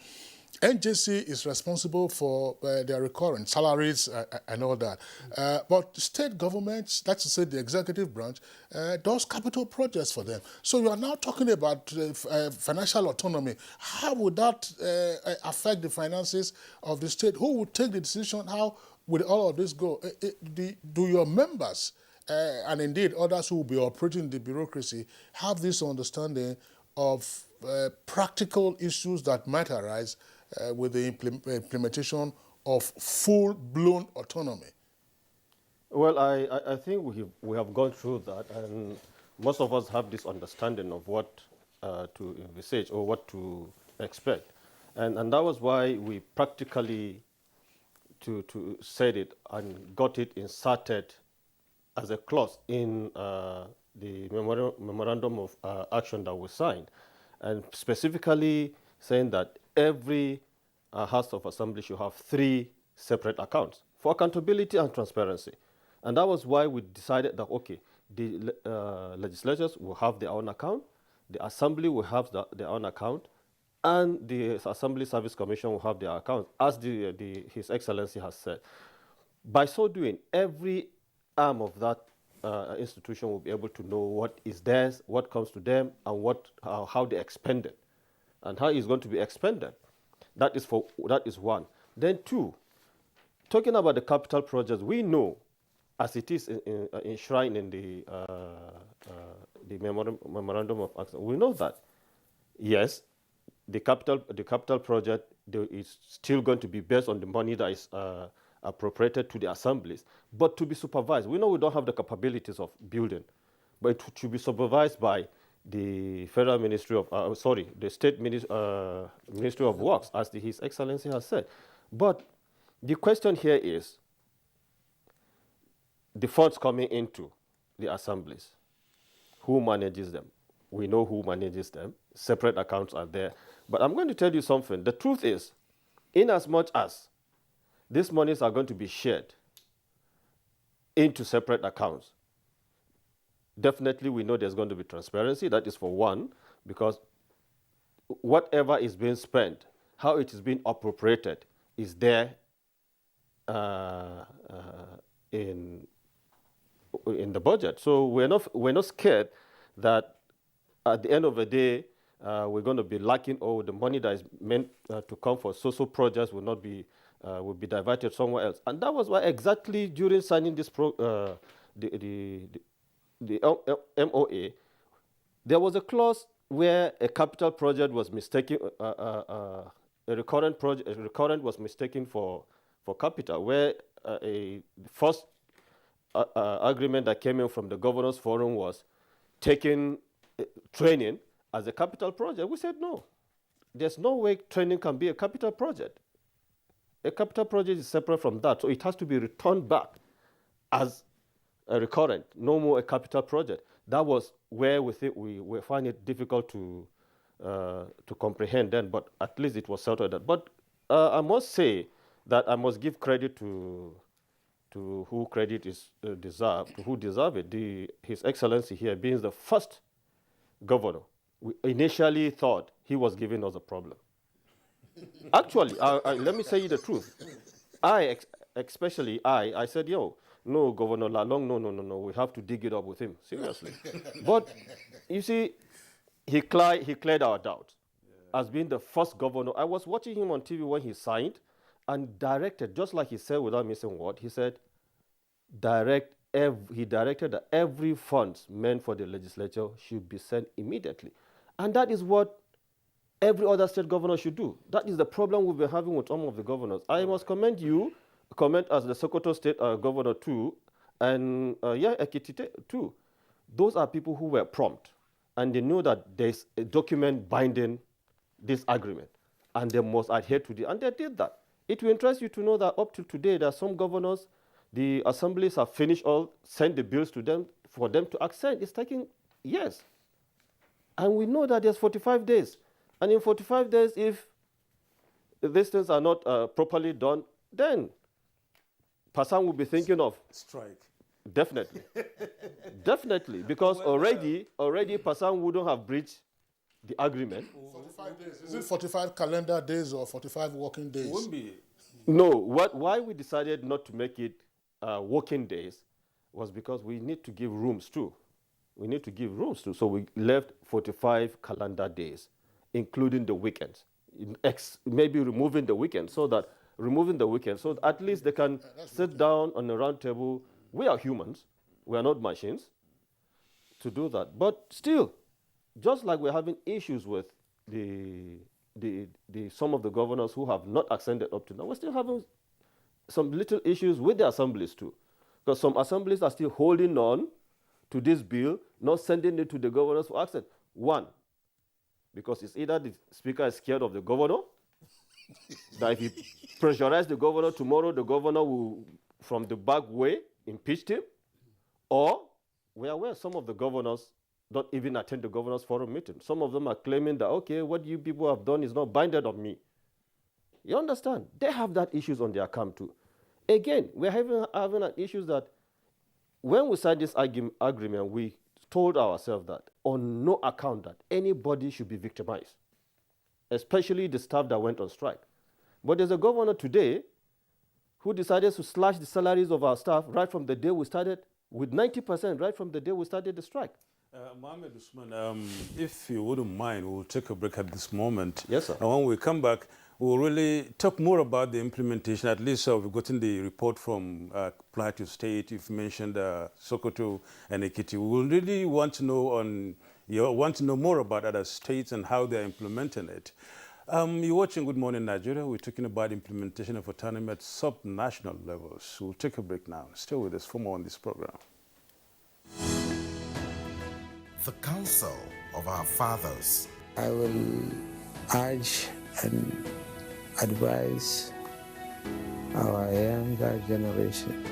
NJC is responsible for their recurrent salaries and all that. But state governments, that's to say the executive branch, does capital projects for them. So you are now talking about financial autonomy. How would that affect the finances of the state? Who would take the decision? How would all of this go? Do your members, and indeed others who will be operating the bureaucracy, have this understanding of practical issues that might arise with the implementation of full-blown autonomy? Well, I think we have gone through that, and most of us have this understanding of what to envisage or what to expect. And that was why we practically to said it and got it inserted as a clause in the memorandum of action that we signed, and specifically saying that every House of Assembly should have 3 separate accounts for accountability and transparency. And that was why we decided that, okay, the legislatures will have their own account, the Assembly will have their own account, and the Assembly Service Commission will have their account, as His Excellency has said. By so doing, every arm of that institution will be able to know what is theirs, what comes to them, and how they expend it, and how it's going to be expended. That is one. Then 2, talking about the capital projects, we know, as it is enshrined in the memorandum of action, we know that yes, the capital project is still going to be based on the money that is appropriated to the assemblies, but to be supervised. We know we don't have the capabilities of building, but it should be supervised by the Federal Ministry of, the State Ministry of Works, as His Excellency has said. But the question here is the funds coming into the assemblies. Who manages them? We know who manages them. Separate accounts are there. But I'm going to tell you something. The truth is, in as much as these monies are going to be shared into separate accounts, definitely we know there's going to be transparency. That is for one, because whatever is being spent, how it is being appropriated, is there in the budget. So we're not scared that at the end of the day we're going to be lacking, or the money that is meant to come for social projects will be diverted somewhere else. And that was why exactly during signing this the MOA, there was a clause where a capital project was mistaken, a recurrent was mistaken for capital, where a first agreement that came in from the Governors Forum was taking training as a capital project. We said no, there's no way training can be a capital project. A capital project is separate from that, so it has to be returned back as a recurrent, no more a capital project. That was where we think we find it difficult to comprehend then, but at least it was settled. But I must say that I must give credit to who credit is deserved, to who deserve it. His Excellency here being the first governor, we initially thought he was giving us a problem. Actually, let me say you the truth. Especially I said, yo, no, Governor Lalong, no, we have to dig it up with him, seriously. But you see, he cleared our doubt. As being the first governor, I was watching him on TV when he signed and directed, just like he said without missing a word, he said, he directed that every funds meant for the legislature should be sent immediately. And that is what every other state governor should do. That is the problem we've been having with some of the governors. I must commend as the Sokoto state governor too, and Ekiti too. Those are people who were prompt, and they knew that there's a document binding this agreement, and they must adhere to it, and they did that. It will interest you to know that up to today, there are some governors, the assemblies have finished sent the bills to them for them to accede. It's taking years. And we know that there's 45 days. And in 45 days, if these things are not properly done, then Passan will be thinking of strike. Definitely. Definitely. Because already Passan wouldn't have breached the agreement. 45 days. Is it 45 calendar days or 45 working days? It won't be. No. Why we decided not to make it working days was because we need to give rooms too. So we left 45 calendar days, including the weekends. Maybe removing the weekend so that at least they can sit down on a round table. We are humans. We are not machines to do that. But still, just like we're having issues with some of the governors who have not ascended up to now, we're still having some little issues with the assemblies too. Because some assemblies are still holding on to this bill, not sending it to the governors for accent. One, because it's either the speaker is scared of the governor, that if he pressurize the governor tomorrow, the governor will, from the back way, impeach him, or we are aware some of the governors don't even attend the governors' forum meeting. Some of them are claiming that, okay, what you people have done is not binded on me. You understand? They have that issues on their camp too. Again, we're having an issue that when we signed this agreement, we told ourselves that on no account that anybody should be victimized, especially the staff that went on strike. But there's a governor today who decided to slash the salaries of our staff right from the day we started, with 90% right from the day we started the strike. Mohammed Usman, if you wouldn't mind, we'll take a break at this moment. Yes, sir. And when we come back, we'll really talk more about the implementation. At least we've gotten the report from Plateau State. You've mentioned Sokoto and Ekiti. We will really want to know more about other states and how they're implementing it. You're watching Good Morning Nigeria. We're talking about implementation of autonomy at sub-national levels. We'll take a break now. Stay with us for more on this program. The counsel of our fathers. I will urge and advise our younger generation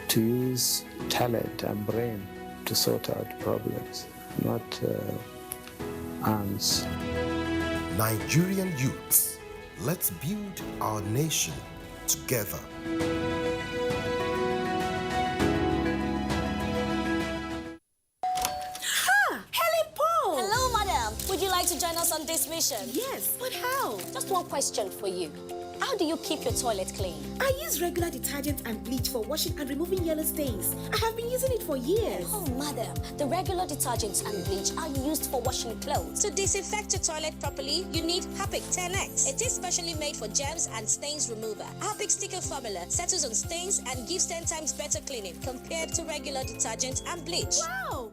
to use talent and brain to sort out problems, not arms. Nigerian youths, let's build our nation together. To join us on this mission? Yes, but how? Just one question for you. How do you keep your toilet clean? I use regular detergent and bleach for washing and removing yellow stains. I have been using it for years. Oh, madam, the regular detergents and bleach are used for washing clothes. To disinfect your toilet properly, you need Harpic 10X. It is specially made for germs and stains remover. Harpic sticker formula settles on stains and gives 10 times better cleaning compared to regular detergent and bleach. Wow!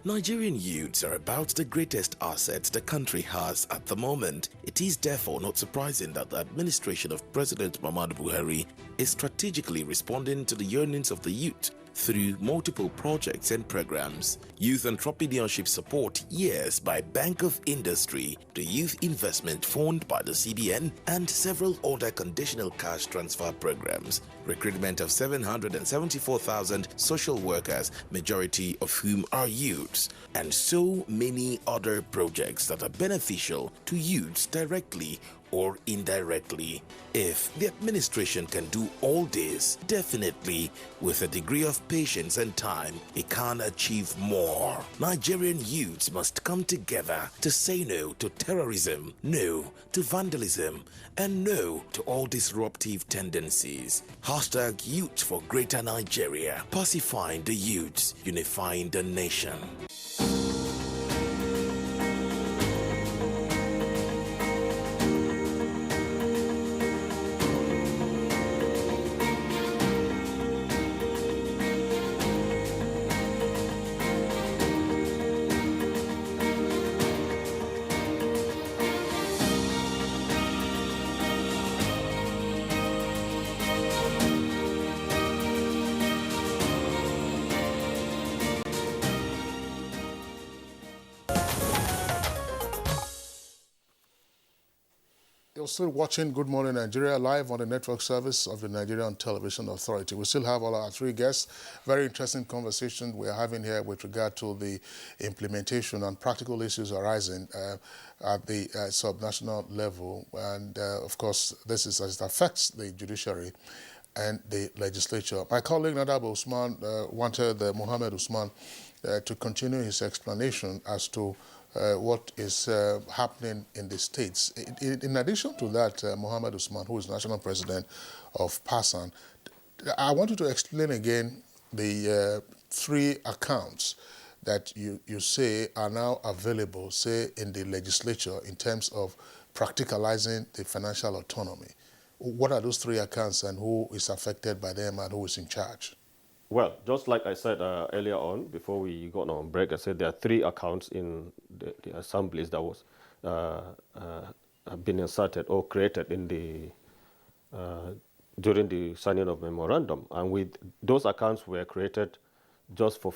Nigerian youths are about the greatest asset the country has at the moment. It is therefore not surprising that the administration of President Muhammadu Buhari is strategically responding to the yearnings of the youth through multiple projects and programs. Youth entrepreneurship support years by Bank of Industry, the Youth Investment Fund by the CBN, and several other conditional cash transfer programs. Recruitment of 774,000 social workers, majority of whom are youths, and so many other projects that are beneficial to youths directly or indirectly. If the administration can do all this, definitely with a degree of patience and time, it can achieve more. Nigerian youths must come together to say no to terrorism, no to vandalism, and no to all disruptive tendencies. Hashtag Youth for Greater Nigeria. Pacifying the youths, unifying the nation. You're still watching Good Morning Nigeria live on the network service of the Nigerian Television Authority. We still have all our three guests. Very interesting conversation we're having here with regard to the implementation and practical issues arising at the subnational level. And of course, this is as it affects the judiciary and the legislature. My colleague Nadab Usman wanted Mohammed Usman to continue his explanation as to what is happening in the states. In addition to that, Mohammed Usman, who is national president of PASAN, I want you to explain again the three accounts that you say are now available, say, in the legislature in terms of practicalizing the financial autonomy. What are those three accounts and who is affected by them and who is in charge? Well, just like I said earlier on, before we got on break, I said there are three accounts in the assemblies that was been inserted or created in the during the signing of memorandum, and with those accounts were created just for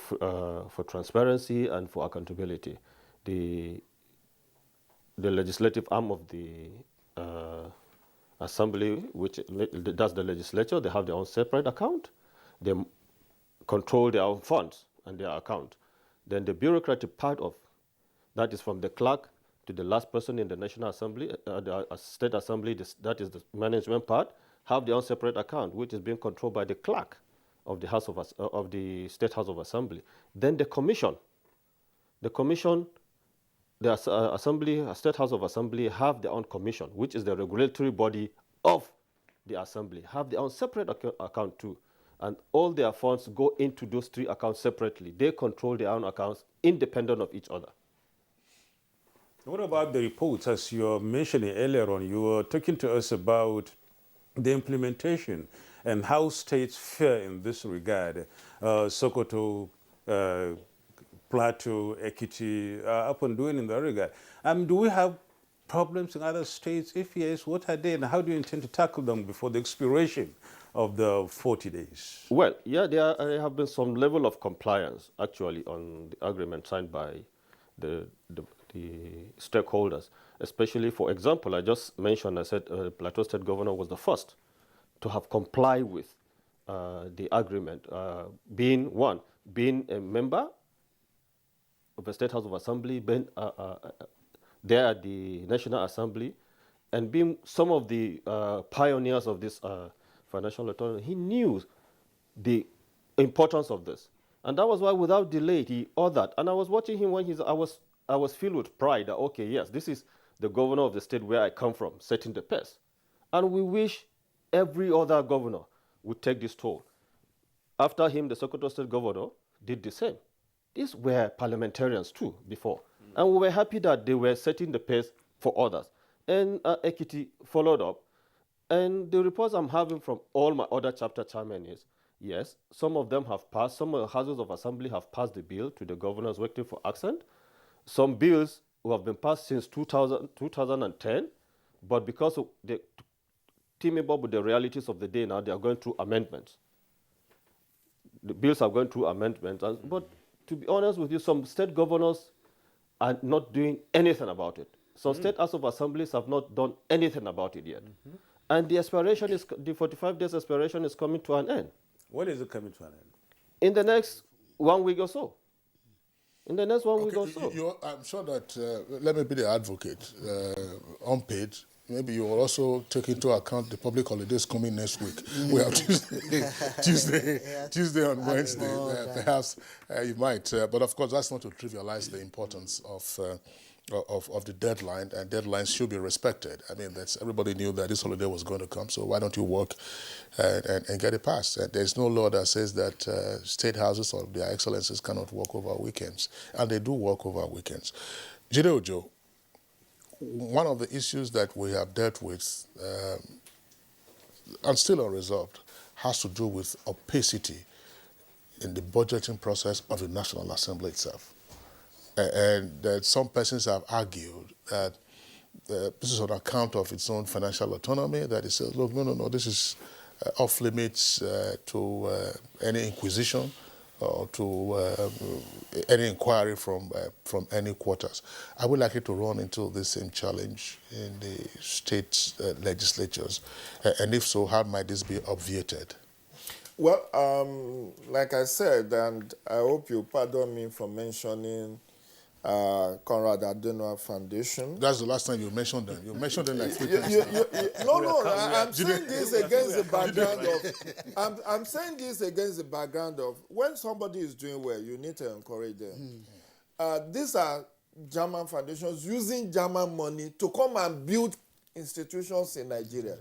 transparency and for accountability. The legislative arm of the assembly, which does the legislature, they have their own separate account. They control their own funds and their account. Then the bureaucratic part of that is from the clerk to the last person in the National Assembly, the State Assembly, that is the management part, have their own separate account, which is being controlled by the clerk of the of the State House of Assembly. Then the commission, the Assembly, State House of Assembly have their own commission, which is the regulatory body of the Assembly, have their own separate account too. And all their funds go into those three accounts separately. They control their own accounts independent of each other. What about the reports? As you were mentioning earlier on, you were talking to us about the implementation and how states fare in this regard. Sokoto, Plateau, Ekiti, up and doing in that regard. Do we have problems in other states? If yes, what are they and how do you intend to tackle them before the expiration of the 40 days? Well, yeah, there have been some level of compliance actually on the agreement signed by the stakeholders, especially, for example, I just mentioned, I said Plateau State Governor was the first to have complied with the agreement, being a member of the State House of Assembly, being there at the National Assembly, and being some of the pioneers of this financial autonomy. He knew the importance of this. And that was why without delay, he ordered. And I was watching him when I was filled with pride that, okay, yes, this is the governor of the state where I come from, setting the pace. And we wish every other governor would take this toll. After him, the Sokoto State Governor did the same. These were parliamentarians too before. And we were happy that they were setting the pace for others. And Ekiti followed up. And the reports I'm having from all my other chapter chairmen is Yes, some of them have passed. Some of the houses of assembly have passed the bill to the governors waiting for accent. Some bills who have been passed since 2010, but because of the teaming up with the realities of the day now, they are going through amendments. The bills are going through amendments. But to be honest with you, some state governors are not doing anything about it. Some state House of Assemblies have not done anything about it yet. And the expiration is, the 45 days expiration is coming to an end. When is it coming to an end? In the next 1 week or so. In the next one week or so. I'm sure that, let me be the advocate, unpaid, maybe you will also take into account the public holidays coming next week. We have Tuesday and Wednesday. Perhaps you might, but of course that's not to trivialize the importance of the deadline, and deadlines should be respected. I mean, everybody knew that this holiday was going to come, so why don't you work and get it passed? And there's no law that says that state houses or their excellencies cannot work over weekends, and they do work over weekends. Jide Ojo, one of the issues that we have dealt with, and still unresolved, has to do with opacity in the budgeting process of the National Assembly itself. And that some persons have argued that this is on account of its own financial autonomy, that it says, look, no, this is off limits to any inquisition or to any inquiry from any quarters. Are we likely to run into the same challenge in the state legislatures? And if so, how might this be obviated? Well, like I said, and I hope you pardon me for mentioning Conrad Adenauer Foundation. That's the last time you mentioned them. You mentioned them like 3 times. No, I'm saying this against the background of. I'm saying this against the background of when somebody is doing well, you need to encourage them. These are German foundations using German money to come and build institutions in Nigeria.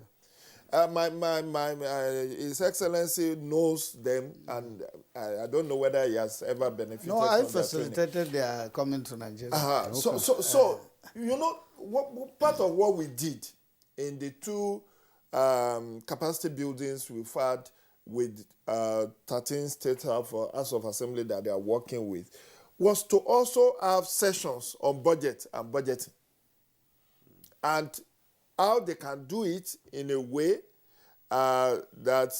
His Excellency knows them, and I don't know whether he has ever benefited. No, I facilitated their coming to Nigeria. So you know, part of what we did in the two capacity buildings we've had with 13 state House of Assembly that they are working with was to also have sessions on budget and budgeting, and how they can do it in a way that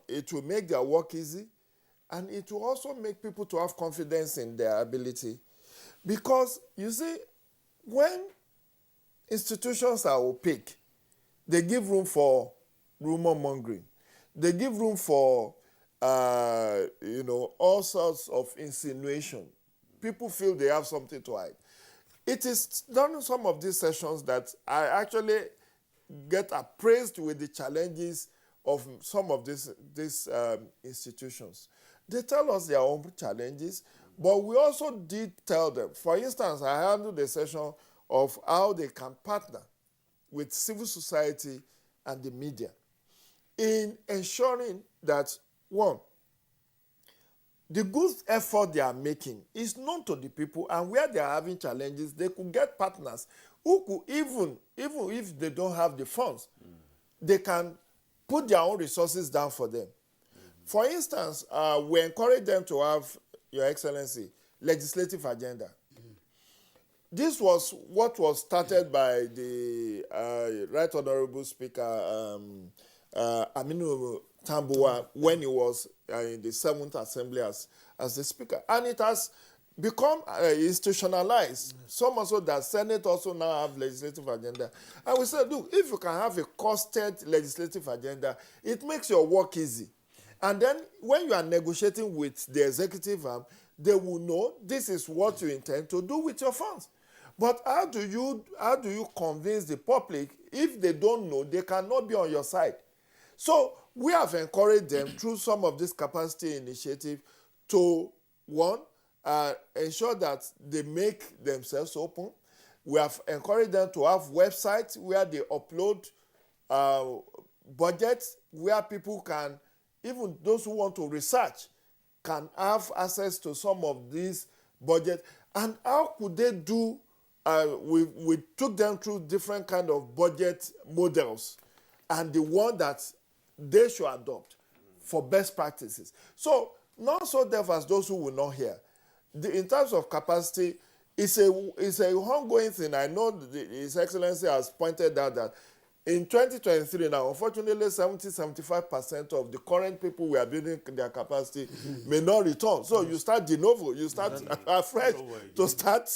it will make their work easy, and it will also make people to have confidence in their ability. Because, you see, when institutions are opaque, they give room for rumor mongering. They give room for, all sorts of insinuation. People feel they have something to hide. It is during some of these sessions that I actually get appraised with the challenges of some of these institutions. They tell us their own challenges, but we also did tell them. For instance, I handled a session of how they can partner with civil society and the media in ensuring that, one, the good effort they are making is known to the people, and where they are having challenges, they could get partners who could, even if they don't have the funds, they can put their own resources down for them. For instance, we encourage them to have, Your Excellency, legislative agenda. This was what was started by the Right Honorable Speaker Aminu Tambuwa when he was in the 7th Assembly as the Speaker. And it has become institutionalized, so much so that Senate also now have legislative agenda. And we said, look, if you can have a costed legislative agenda, it makes your work easy. And then when you are negotiating with the executive arm, they will know this is what you intend to do with your funds. But how do you convince the public if they don't know, they cannot be on your side? So we have encouraged them through some of this capacity initiative to, one, ensure that they make themselves open. We have encouraged them to have websites where they upload budgets, where people can, even those who want to research, can have access to some of these budgets. And how could they do? We took them through different kind of budget models, and the one that they should adopt for best practices. So, not so deaf as those who will not hear. In terms of capacity, it's a ongoing thing. I know His Excellency has pointed out that in 2023 now, unfortunately, 75% of the current people we are building their capacity may not return. So you start de novo, you start afresh to start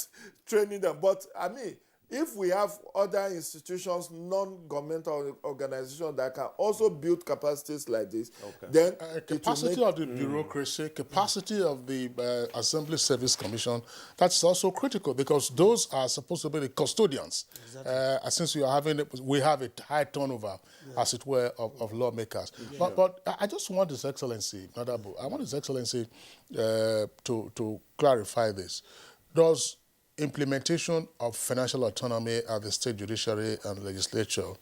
training them. But I mean, if we have other institutions, non-governmental organizations that can also build capacities like this, then capacity of the bureaucracy, capacity of the Assembly Service Commission, that's also critical because those are supposed to be the custodians. Exactly. Since we have a high turnover, as it were, of lawmakers. But I just want His Excellency, I want His Excellency to clarify this. Does implementation of financial autonomy at the state judiciary and legislature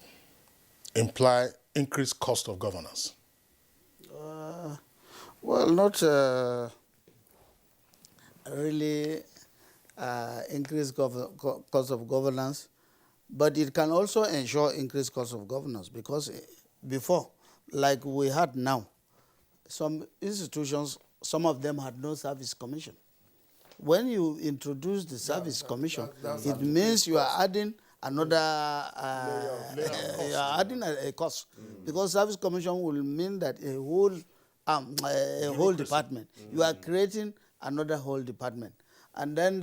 imply increased cost of governance? Well, not really increased cost of governance, but it can also ensure increased cost of governance because before, like we had now, some institutions, some of them had no service commission. When you introduce the service commission, it means you are adding another, you are adding a cost. Because service commission will mean that a whole department. You are creating another whole department. And then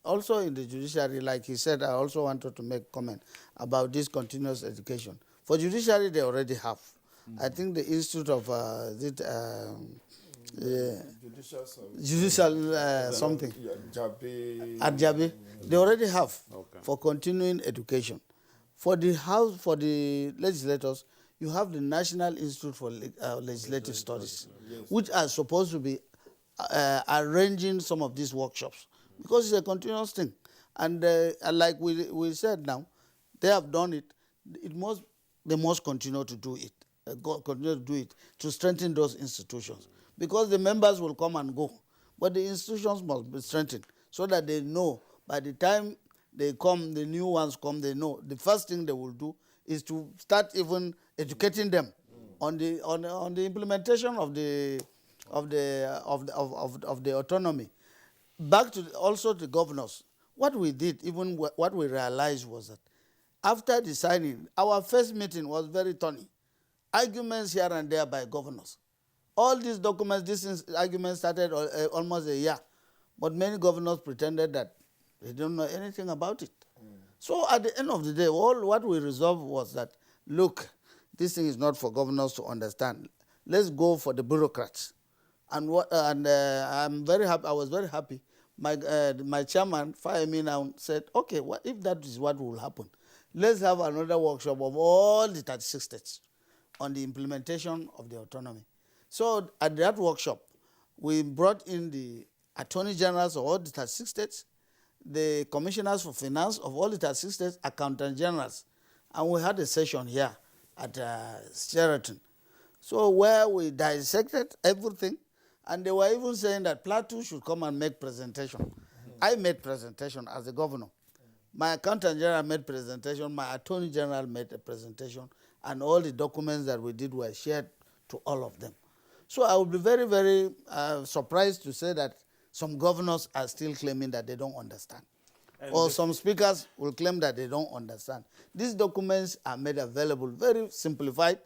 also in the judiciary, like he said, I also wanted to make comment about this continuous education. For judiciary, they already have. I think the Institute of judicial something at Jabi, they already have for continuing education. For the house, for the legislators, you have the National Institute for Legislative Studies, which are supposed to be arranging some of these workshops because it's a continuous thing. And like we said now, they have done it. They must continue to do it. To strengthen those institutions. Because the members will come and go. But the institutions must be strengthened so that they know by the time they come, the new ones come, they know. The first thing they will do is to start even educating them on the implementation of the autonomy. Back to also the governors. What we did, even what we realized was that after the signing, our first meeting was very thorny. Arguments here and there by governors. All these documents, these arguments started almost a year. But many governors pretended that they don't know anything about it. So at the end of the day, all what we resolved was that, look, this thing is not for governors to understand. Let's go for the bureaucrats. And I'm very happy. I was very happy. My chairman, Fahemi, now said, okay, if that is what will happen, let's have another workshop of all the 36 states on the implementation of the autonomy. So at that workshop, we brought in the attorney generals of all the 36 states, the commissioners for finance of all the 36 states, accountant generals, and we had a session here at Sheraton. So where we dissected everything, and they were even saying that Plateau should come and make presentation. I made presentation as the governor. My accountant general made presentation, my attorney general made a presentation, and all the documents that we did were shared to all of them. So I would be very, very surprised to say that some governors are still claiming that they don't understand. Or some speakers will claim that they don't understand. These documents are made available, very simplified,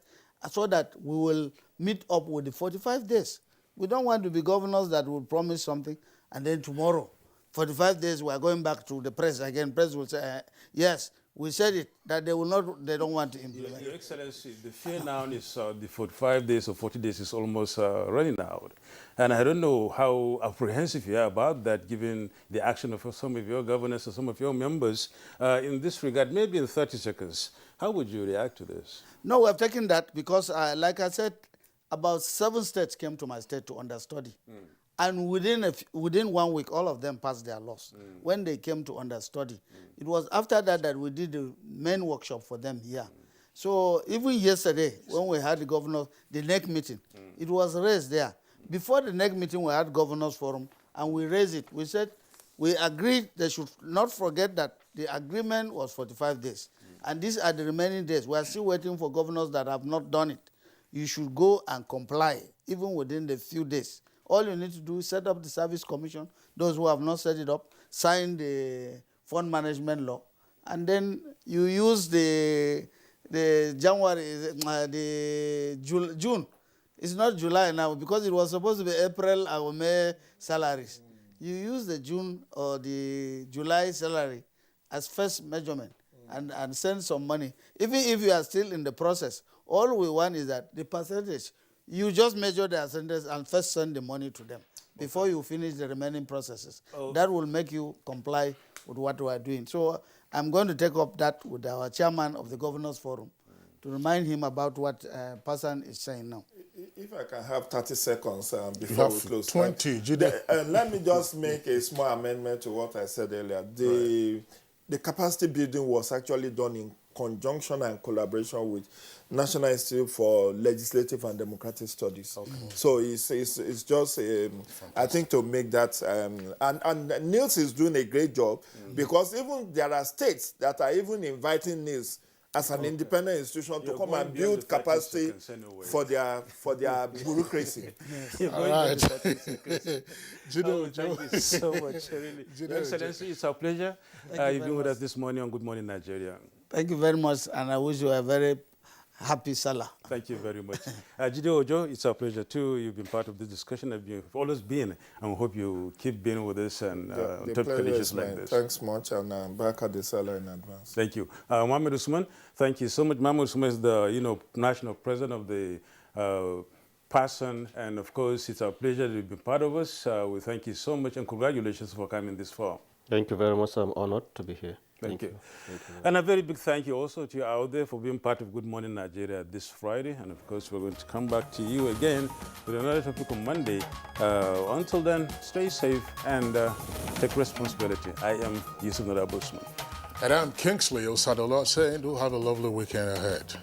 so that we will meet up with the 45 days. We don't want to be governors that will promise something, and then tomorrow, 45 days, we are going back to the press again. Press will say, yes, we said it, that they don't want to implement. Your Excellency, the fear now is the 45 days or 40 days is almost running out. And I don't know how apprehensive you are about that, given the action of some of your governors and some of your members. In this regard, maybe in 30 seconds, how would you react to this? No, we have taken that because, like I said, about 7 states came to my state to understudy. And within 1 week, all of them passed their laws. When they came to understudy, it was after that we did the main workshop for them here. So even yesterday, when we had the governors, the NEC meeting, it was raised there. Before the NEC meeting, we had governors forum, and we raised it. We said we agreed they should not forget that the agreement was 45 days. And these are the remaining days. We are still waiting for governors that have not done it. you should go and comply, even within the few days. All you need to do is set up the service commission. Those who have not set it up, sign the fund management law, and then you use the June. It's not July now because it was supposed to be April or May salaries. You use the June or the July salary as first measurement and send some money. Even if you are still in the process, all we want is that the percentage, you just measure the percentage and first send the money to them before you finish the remaining processes. That will make you comply with what we are doing. So I'm going to take up that with our chairman of the Governors Forum to remind him about what Person is saying now. If I can have 30 seconds before You have we close. 20. Let me just make a small amendment to what I said earlier. The capacity building was actually done in conjunction and collaboration with National Institute for Legislative and Democratic Studies. Okay. So it's just, I think, to make that, and Niels is doing a great job because even there are states that are even inviting Niels as an independent institution to come and build capacity for their bureaucracy. All right. Thank you so much, really. Your Excellency, it's our pleasure. You've been with us this morning on Good Morning Nigeria. Thank you very much, and I wish you a very happy Salah. Thank you very much. Jide Ojo, it's our pleasure too. You've been part of this discussion. You've always been, and we hope you keep being with us and top conditions like this. Thanks much, and I'm back at the Salah in advance. Thank you. Mohamed Usman, thank you so much. Mohamed Usman is the national president of the Person, and of course, it's our pleasure to be part of us. We thank you so much, and congratulations for coming this far. Thank you very much. I'm honored to be here. Thank you. And a very big thank you also to you out there for being part of Good Morning Nigeria this Friday. And of course, we're going to come back to you again with another topic on Monday. Until then, stay safe and take responsibility. I am Yusuf Narabusman. And I'm Kingsley Osadola saying do have a lovely weekend ahead.